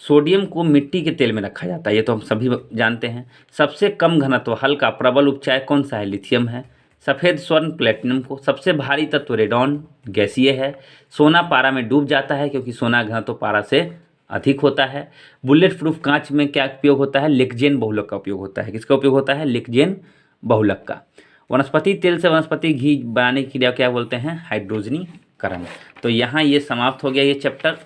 सोडियम को मिट्टी के तेल में रखा जाता है, ये तो हम सभी जानते हैं। सबसे कम घनत्व हल्का प्रबल उपचाय कौन सा है, लिथियम है। सफ़ेद स्वर्ण प्लेटिनम को। सबसे भारी तत्व रेडॉन, गैसीय है। सोना पारा में डूब जाता है क्योंकि सोना घनत्व पारा से अधिक होता है। बुलेट प्रूफ कांच में क्या उपयोग होता है? लिक्जेन बहुलक का उपयोग होता है। किसका उपयोग होता है? लिक्जेन बहुलक का। वनस्पति तेल से वनस्पति घी बनाने की क्रिया क्या बोलते हैं? हाइड्रोजनीकरण। तो यहाँ ये समाप्त हो गया ये चैप्टर,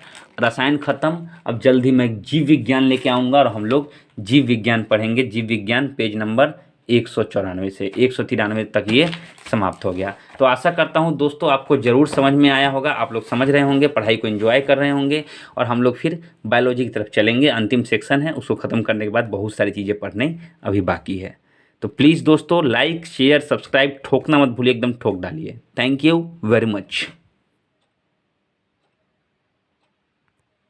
रसायन खत्म। अब जल्द ही मैं जीव विज्ञान लेके आऊँगा और हम लोग जीव विज्ञान पढ़ेंगे। जीव विज्ञान पेज नंबर 194 से 193 तक ये समाप्त हो गया। तो आशा करता हूँ दोस्तों आपको ज़रूर समझ में आया होगा, आप लोग समझ रहे होंगे, पढ़ाई को एंजॉय कर रहे होंगे और हम लोग फिर बायोलॉजी की तरफ चलेंगे। अंतिम सेक्शन है, उसको ख़त्म करने के बाद बहुत सारी चीज़ें पढ़ने अभी बाकी है। तो प्लीज़ दोस्तों लाइक शेयर सब्सक्राइब ठोकना मत भूलिए, एकदम ठोक डालिए। Thank you very much.